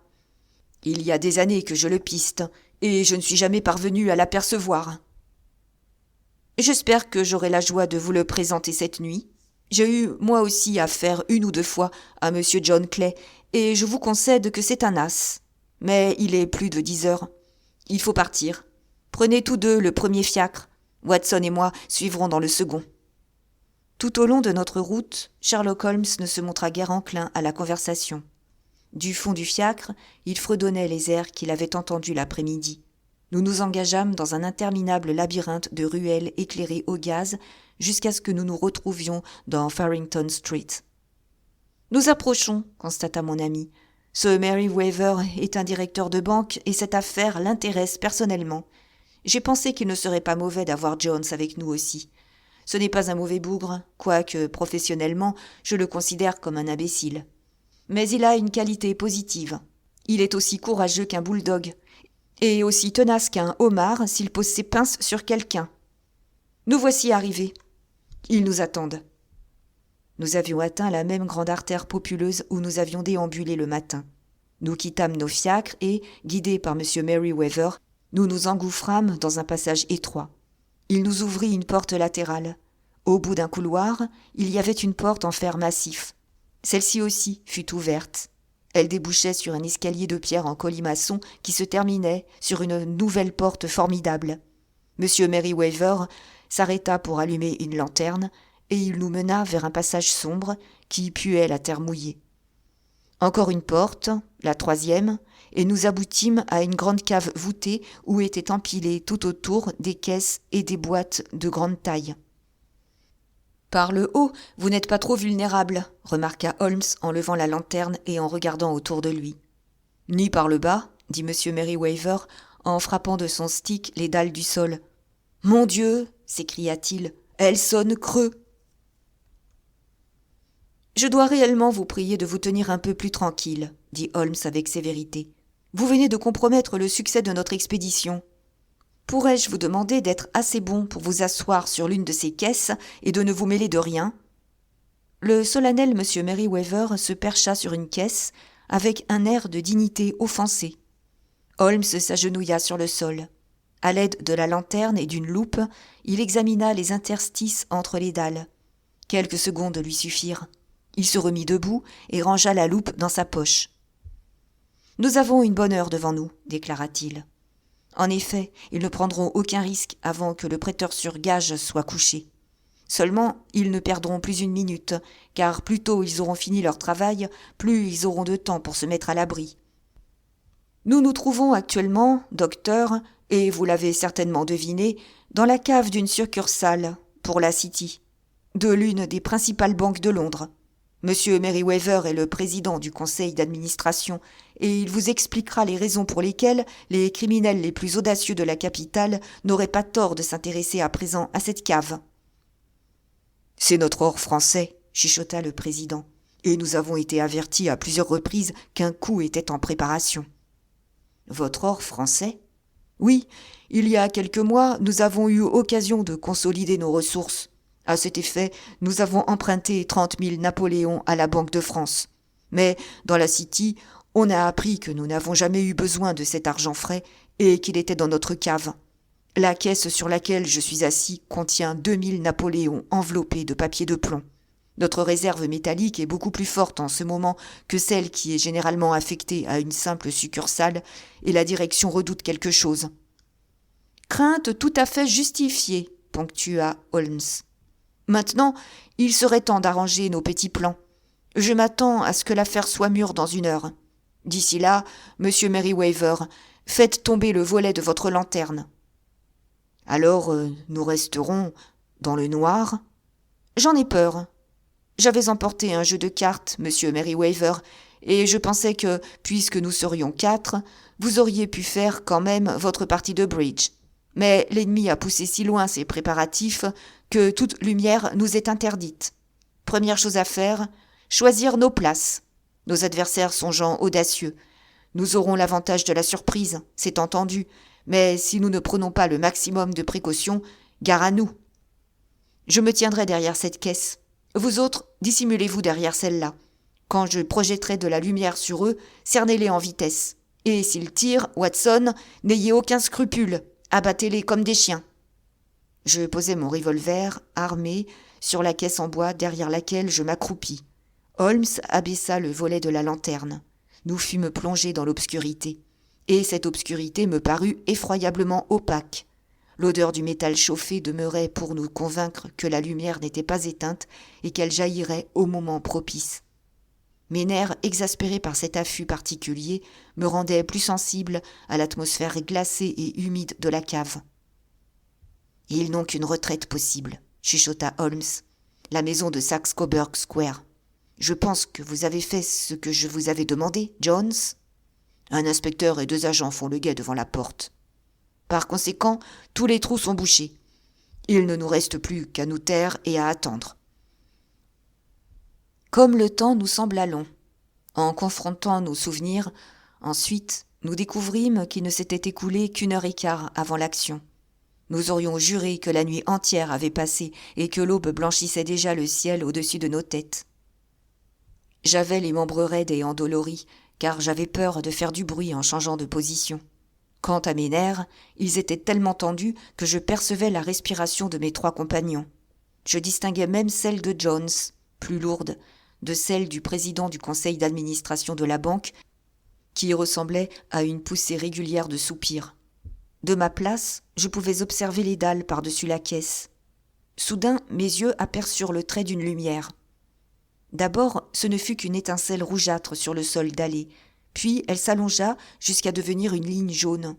Il y a des années que je le piste, et je ne suis jamais parvenu à l'apercevoir. J'espère que j'aurai la joie de vous le présenter cette nuit. J'ai eu, moi aussi, affaire 1 ou 2 fois à M. John Clay, et je vous concède que c'est un as. Mais il est plus de 10 heures. Il faut partir. Prenez tous deux le premier fiacre. Watson et moi suivrons dans le second. Tout au long de notre route, Sherlock Holmes ne se montra guère enclin à la conversation. Du fond du fiacre, il fredonnait les airs qu'il avait entendus l'après-midi. Nous nous engageâmes dans un interminable labyrinthe de ruelles éclairées au gaz jusqu'à ce que nous nous retrouvions dans Farrington Street. « Nous approchons, constata mon ami. Ce Merryweather est un directeur de banque et cette affaire l'intéresse personnellement. J'ai pensé qu'il ne serait pas mauvais d'avoir Jones avec nous aussi. Ce n'est pas un mauvais bougre, quoique, professionnellement, je le considère comme un imbécile. Mais il a une qualité positive. Il est aussi courageux qu'un bulldog, et aussi tenace qu'un homard s'il pose ses pinces sur quelqu'un. Nous voici arrivés. Ils nous attendent. » Nous avions atteint la même grande artère populeuse où nous avions déambulé le matin. Nous quittâmes nos fiacres et, guidés par M. Merryweather, nous nous engouffrâmes dans un passage étroit. Il nous ouvrit une porte latérale. Au bout d'un couloir, il y avait une porte en fer massif. Celle-ci aussi fut ouverte. Elle débouchait sur un escalier de pierre en colimaçon qui se terminait sur une nouvelle porte formidable. M. Merryweather s'arrêta pour allumer une lanterne et il nous mena vers un passage sombre qui puait la terre mouillée. Encore une porte, la 3e, et nous aboutîmes à une grande cave voûtée où étaient empilées tout autour des caisses et des boîtes de grande taille. « Par le haut, vous n'êtes pas trop vulnérable, remarqua Holmes en levant la lanterne et en regardant autour de lui. « Ni par le bas, dit M. Merryweather en frappant de son stick les dalles du sol. « Mon Dieu, s'écria-t-il, elle sonne creux. » « Je dois réellement vous prier de vous tenir un peu plus tranquille, dit Holmes avec sévérité. Vous venez de compromettre le succès de notre expédition. Pourrais-je vous demander d'être assez bon pour vous asseoir sur l'une de ces caisses et de ne vous mêler de rien ? » Le solennel M. Merryweather se percha sur une caisse avec un air de dignité offensée. Holmes s'agenouilla sur le sol. À l'aide de la lanterne et d'une loupe, il examina les interstices entre les dalles. Quelques secondes lui suffirent. Il se remit debout et rangea la loupe dans sa poche. « Nous avons une bonne heure devant nous, déclara-t-il. En effet, ils ne prendront aucun risque avant que le prêteur sur gage soit couché. Seulement, ils ne perdront plus une minute, car plus tôt ils auront fini leur travail, plus ils auront de temps pour se mettre à l'abri. Nous nous trouvons actuellement, docteur, et vous l'avez certainement deviné, dans la cave d'une succursale pour la City, de l'une des principales banques de Londres. Monsieur Merryweather est le président du conseil d'administration et il vous expliquera les raisons pour lesquelles les criminels les plus audacieux de la capitale n'auraient pas tort de s'intéresser à présent à cette cave. « C'est notre or français, » chuchota le président, « et nous avons été avertis à plusieurs reprises qu'un coup était en préparation. »« Votre or français ? » ?»« Oui, il y a quelques mois, nous avons eu occasion de consolider nos ressources. À cet effet, nous avons emprunté 30 000 Napoléons à la Banque de France. Mais, dans la City, on a appris que nous n'avons jamais eu besoin de cet argent frais et qu'il était dans notre cave. La caisse sur laquelle je suis assis contient 2000 Napoléons enveloppés de papier de plomb. Notre réserve métallique est beaucoup plus forte en ce moment que celle qui est généralement affectée à une simple succursale et la direction redoute quelque chose. « Crainte tout à fait justifiée, » ponctua Holmes. « Maintenant, il serait temps d'arranger nos petits plans. Je m'attends à ce que l'affaire soit mûre dans 1 heure. D'ici là, monsieur Merryweather, faites tomber le volet de votre lanterne. » Alors, nous resterons dans le noir. J'en ai peur. J'avais emporté un jeu de cartes, monsieur Merryweather, et je pensais que, puisque nous serions 4, vous auriez pu faire quand même votre partie de bridge. Mais l'ennemi a poussé si loin ses préparatifs que toute lumière nous est interdite. Première chose à faire, choisir nos places. Nos adversaires sont gens audacieux. Nous aurons l'avantage de la surprise, c'est entendu, mais si nous ne prenons pas le maximum de précautions, gare à nous. Je me tiendrai derrière cette caisse. Vous autres, dissimulez-vous derrière celle-là. Quand je projetterai de la lumière sur eux, cernez-les en vitesse. Et s'ils tirent, Watson, n'ayez aucun scrupule. Abattez-les comme des chiens. Je posai mon revolver, armé, sur la caisse en bois derrière laquelle je m'accroupis. Holmes abaissa le volet de la lanterne. Nous fûmes plongés dans l'obscurité. Et cette obscurité me parut effroyablement opaque. L'odeur du métal chauffé demeurait pour nous convaincre que la lumière n'était pas éteinte et qu'elle jaillirait au moment propice. Mes nerfs, exaspérés par cet affût particulier, me rendaient plus sensible à l'atmosphère glacée et humide de la cave. « Ils n'ont qu'une retraite possible, » chuchota Holmes. « La maison de Saxe-Coburg Square. Je pense que vous avez fait ce que je vous avais demandé, Jones. Un inspecteur et 2 agents font le guet devant la porte. Par conséquent, tous les trous sont bouchés. Il ne nous reste plus qu'à nous taire et à attendre. » Comme le temps nous sembla long. En confrontant nos souvenirs, ensuite, nous découvrîmes qu'il ne s'était écoulé qu'1 heure et quart avant l'action. Nous aurions juré que la nuit entière avait passé et que l'aube blanchissait déjà le ciel au-dessus de nos têtes. J'avais les membres raides et endoloris, car j'avais peur de faire du bruit en changeant de position. Quant à mes nerfs, ils étaient tellement tendus que je percevais la respiration de mes 3 compagnons. Je distinguais même celle de Jones, plus lourde, de celle du président du conseil d'administration de la banque, qui ressemblait à une poussée régulière de soupirs. De ma place, je pouvais observer les dalles par-dessus la caisse. Soudain, mes yeux aperçurent le trait d'une lumière. D'abord, ce ne fut qu'une étincelle rougeâtre sur le sol dallé, puis elle s'allongea jusqu'à devenir une ligne jaune.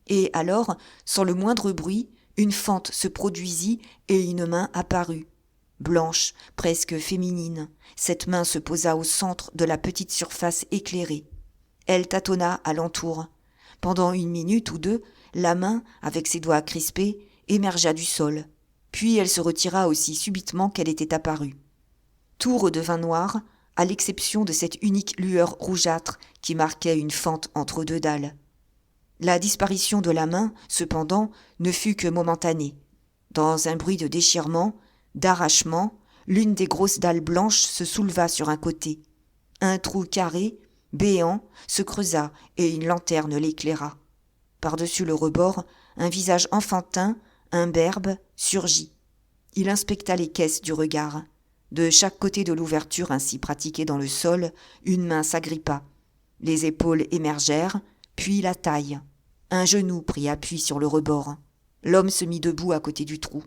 Et alors, sans le moindre bruit, une fente se produisit et une main apparut. Blanche, presque féminine, cette main se posa au centre de la petite surface éclairée. Elle tâtonna alentour. Pendant 1 minute ou 2, la main, avec ses doigts crispés, émergea du sol. Puis elle se retira aussi subitement qu'elle était apparue. Tout redevint noir, à l'exception de cette unique lueur rougeâtre qui marquait une fente entre 2 dalles. La disparition de la main, cependant, ne fut que momentanée. Dans un bruit de déchirement, d'arrachement, l'une des grosses dalles blanches se souleva sur un côté. Un trou carré, béant, se creusa et une lanterne l'éclaira. Par-dessus le rebord, un visage enfantin, imberbe, surgit. Il inspecta les caisses du regard. De chaque côté de l'ouverture ainsi pratiquée dans le sol, une main s'agrippa. Les épaules émergèrent, puis la taille. Un genou prit appui sur le rebord. L'homme se mit debout à côté du trou.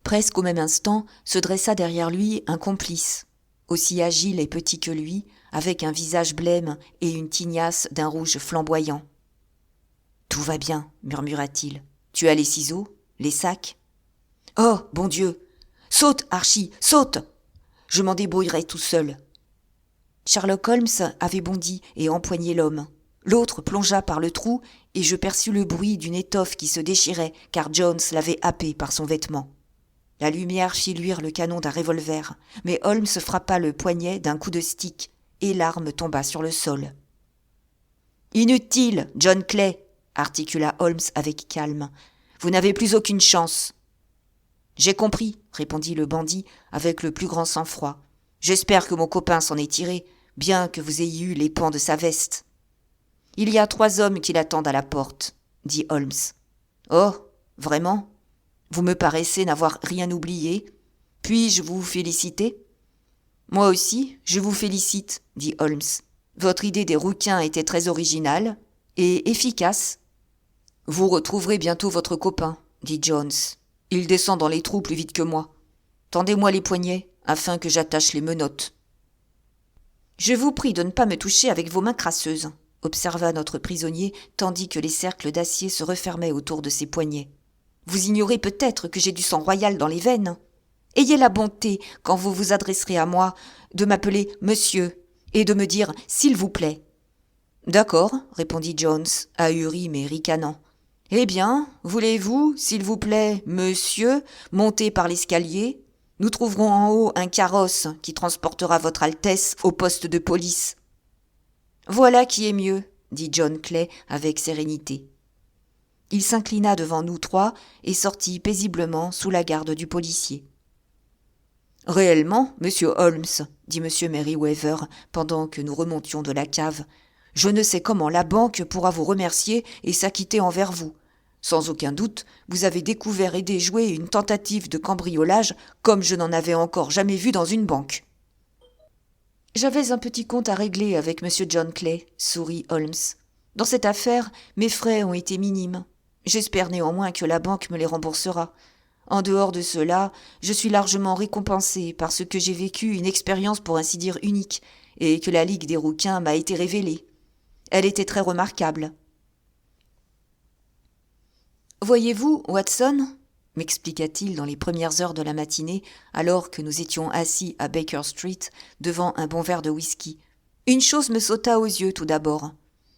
Presque au même instant se dressa derrière lui un complice, aussi agile et petit que lui, avec un visage blême et une tignasse d'un rouge flamboyant. « Tout va bien, murmura-t-il. Tu as les ciseaux, les sacs ? Oh, bon Dieu ! Saute, Archie, saute ! Je m'en débrouillerai tout seul. » Sherlock Holmes avait bondi et empoigné l'homme. L'autre plongea par le trou et je perçus le bruit d'une étoffe qui se déchirait car Jones l'avait happé par son vêtement. La lumière fit luire le canon d'un revolver, mais Holmes frappa le poignet d'un coup de stick et l'arme tomba sur le sol. « Inutile, John Clay !» articula Holmes avec calme. « Vous n'avez plus aucune chance. »« J'ai compris, » répondit le bandit avec le plus grand sang-froid. « J'espère que mon copain s'en est tiré, bien que vous ayez eu les pans de sa veste. »« Il y a 3 hommes qui l'attendent à la porte, » dit Holmes. « Oh, vraiment ? Vous me paraissez n'avoir rien oublié. Puis-je vous féliciter ? » ?»« Moi aussi, je vous félicite, » dit Holmes. « Votre idée des rouquins était très originale et efficace. »« Vous retrouverez bientôt votre copain, » dit Jones. « Il descend dans les trous plus vite que moi. Tendez-moi les poignets, afin que j'attache les menottes. »« Je vous prie de ne pas me toucher avec vos mains crasseuses, » observa notre prisonnier, tandis que les cercles d'acier se refermaient autour de ses poignets. « Vous ignorez peut-être que j'ai du sang royal dans les veines. Ayez la bonté, quand vous vous adresserez à moi, de m'appeler monsieur et de me dire « s'il vous plaît ». « D'accord, » répondit Jones, ahuri mais ricanant. « Eh bien, voulez-vous, s'il vous plaît, monsieur, monter par l'escalier ? Nous trouverons en haut un carrosse qui transportera votre Altesse au poste de police. »« Voilà qui est mieux, » dit John Clay avec sérénité. Il s'inclina devant nous 3 et sortit paisiblement sous la garde du policier. « Réellement, monsieur Holmes, » dit monsieur Merryweather pendant que nous remontions de la cave, « je ne sais comment la banque pourra vous remercier et s'acquitter envers vous. Sans aucun doute, vous avez découvert et déjoué une tentative de cambriolage comme je n'en avais encore jamais vu dans une banque. »« J'avais un petit compte à régler avec monsieur John Clay, » sourit Holmes. « Dans cette affaire, mes frais ont été minimes. J'espère néanmoins que la banque me les remboursera. En dehors de cela, je suis largement récompensé parce que j'ai vécu une expérience pour ainsi dire unique et que la Ligue des rouquins m'a été révélée. Elle était très remarquable. »« Voyez-vous, Watson, » m'expliqua-t-il dans les premières heures de la matinée, alors que nous étions assis à Baker Street devant un bon verre de whisky, « une chose me sauta aux yeux tout d'abord.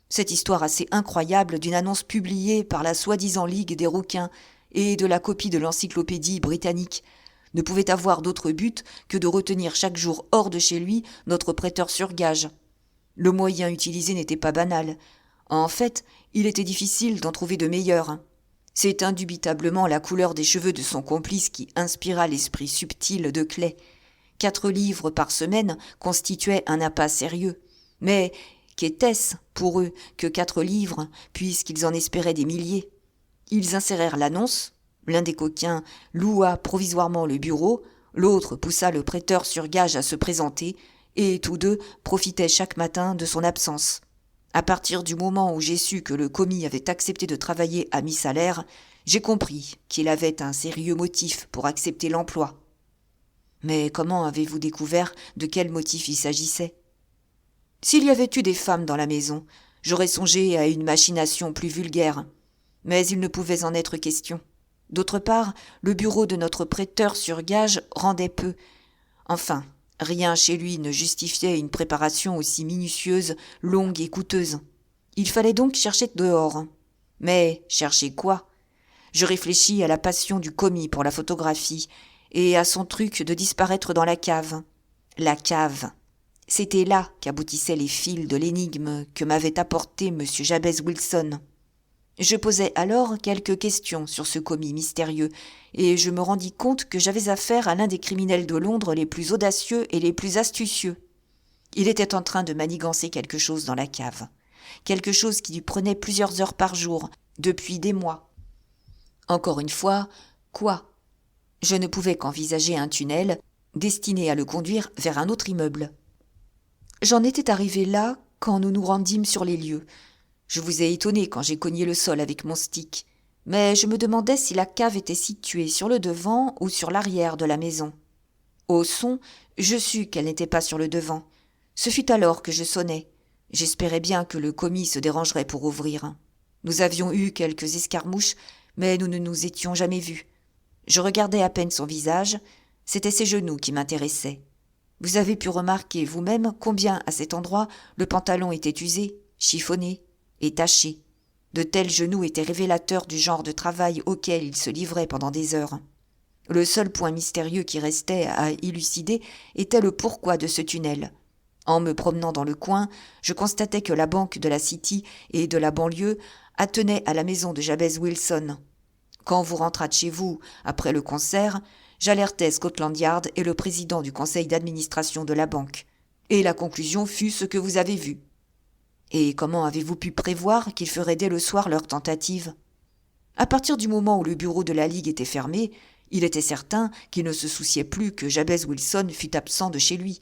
Cette histoire assez incroyable d'une annonce publiée par la soi-disant Ligue des rouquins et de la copie de l'encyclopédie britannique ne pouvait avoir d'autre but que de retenir chaque jour hors de chez lui notre prêteur sur gage. Le moyen utilisé n'était pas banal. En fait, il était difficile d'en trouver de meilleurs. C'est indubitablement la couleur des cheveux de son complice qui inspira l'esprit subtil de Clay. 4 livres par semaine constituaient un appât sérieux. Mais qu'était-ce pour eux que 4 livres, puisqu'ils en espéraient des milliers ? Ils insérèrent l'annonce. L'un des coquins loua provisoirement le bureau, l'autre poussa le prêteur sur gage à se présenter, et tous 2 profitaient chaque matin de son absence. À partir du moment où j'ai su que le commis avait accepté de travailler à mi-salaire, j'ai compris qu'il avait un sérieux motif pour accepter l'emploi. Mais comment avez-vous découvert de quel motif il s'agissait ? S'il y avait eu des femmes dans la maison, j'aurais songé à une machination plus vulgaire. Mais il ne pouvait en être question. D'autre part, le bureau de notre prêteur sur gage rendait peu. Enfin, rien chez lui ne justifiait une préparation aussi minutieuse, longue et coûteuse. Il fallait donc chercher dehors. Mais chercher quoi ? Je réfléchis à la passion du commis pour la photographie et à son truc de disparaître dans la cave. La cave. C'était là qu'aboutissaient les fils de l'énigme que m'avait apporté M. Jabez Wilson. Je posai alors quelques questions sur ce commis mystérieux, et je me rendis compte que j'avais affaire à l'un des criminels de Londres les plus audacieux et les plus astucieux. Il était en train de manigancer quelque chose dans la cave, quelque chose qui lui prenait plusieurs heures par jour, depuis des mois. Encore une fois, quoi ? Je ne pouvais qu'envisager un tunnel destiné à le conduire vers un autre immeuble. J'en étais arrivé là quand nous nous rendîmes sur les lieux. Je vous ai étonné quand j'ai cogné le sol avec mon stick, mais je me demandais si la cave était située sur le devant ou sur l'arrière de la maison. Au son, je sus qu'elle n'était pas sur le devant. Ce fut alors que je sonnai. J'espérais bien que le commis se dérangerait pour ouvrir. Nous avions eu quelques escarmouches, mais nous ne nous étions jamais vus. Je regardais à peine son visage, c'étaient ses genoux qui m'intéressaient. Vous avez pu remarquer vous-même combien, à cet endroit, le pantalon était usé, chiffonné et taché. De tels genoux étaient révélateurs du genre de travail auquel il se livrait pendant des heures. Le seul point mystérieux qui restait à élucider était le pourquoi de ce tunnel. En me promenant dans le coin, je constatais que la banque de la City et de la banlieue attenait à la maison de Jabez Wilson. Quand vous rentrâtes chez vous, après le concert, j'alertai Scotland Yard et le président du conseil d'administration de la banque. Et la conclusion fut ce que vous avez vu. Et comment avez-vous pu prévoir qu'ils feraient dès le soir leur tentative ? À partir du moment où le bureau de la Ligue était fermé, il était certain qu'ils ne se souciaient plus que Jabez Wilson fût absent de chez lui.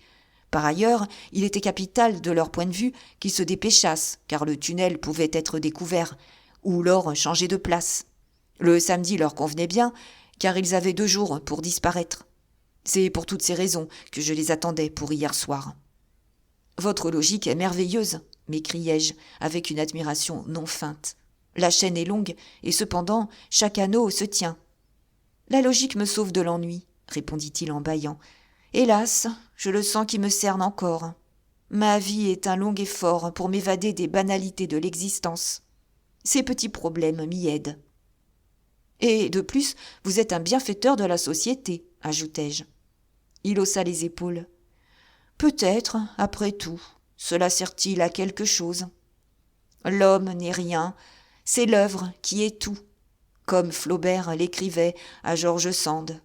Par ailleurs, il était capital, de leur point de vue, qu'ils se dépêchassent, car le tunnel pouvait être découvert, ou l'or changé de place. Le samedi leur convenait bien, car ils avaient 2 jours pour disparaître. C'est pour toutes ces raisons que je les attendais pour hier soir. « Votre logique est merveilleuse !» m'écriai-je, avec une admiration non feinte. « La chaîne est longue, et cependant, chaque anneau se tient. »« La logique me sauve de l'ennui, » répondit-il en bâillant. « Hélas, je le sens qui me cerne encore. Ma vie est un long effort pour m'évader des banalités de l'existence. Ces petits problèmes m'y aident. »« Et de plus, vous êtes un bienfaiteur de la société, » ajoutai-je. Il haussa les épaules. « Peut-être, après tout, cela sert-il à quelque chose. L'homme n'est rien, c'est l'œuvre qui est tout, comme Flaubert l'écrivait à George Sand.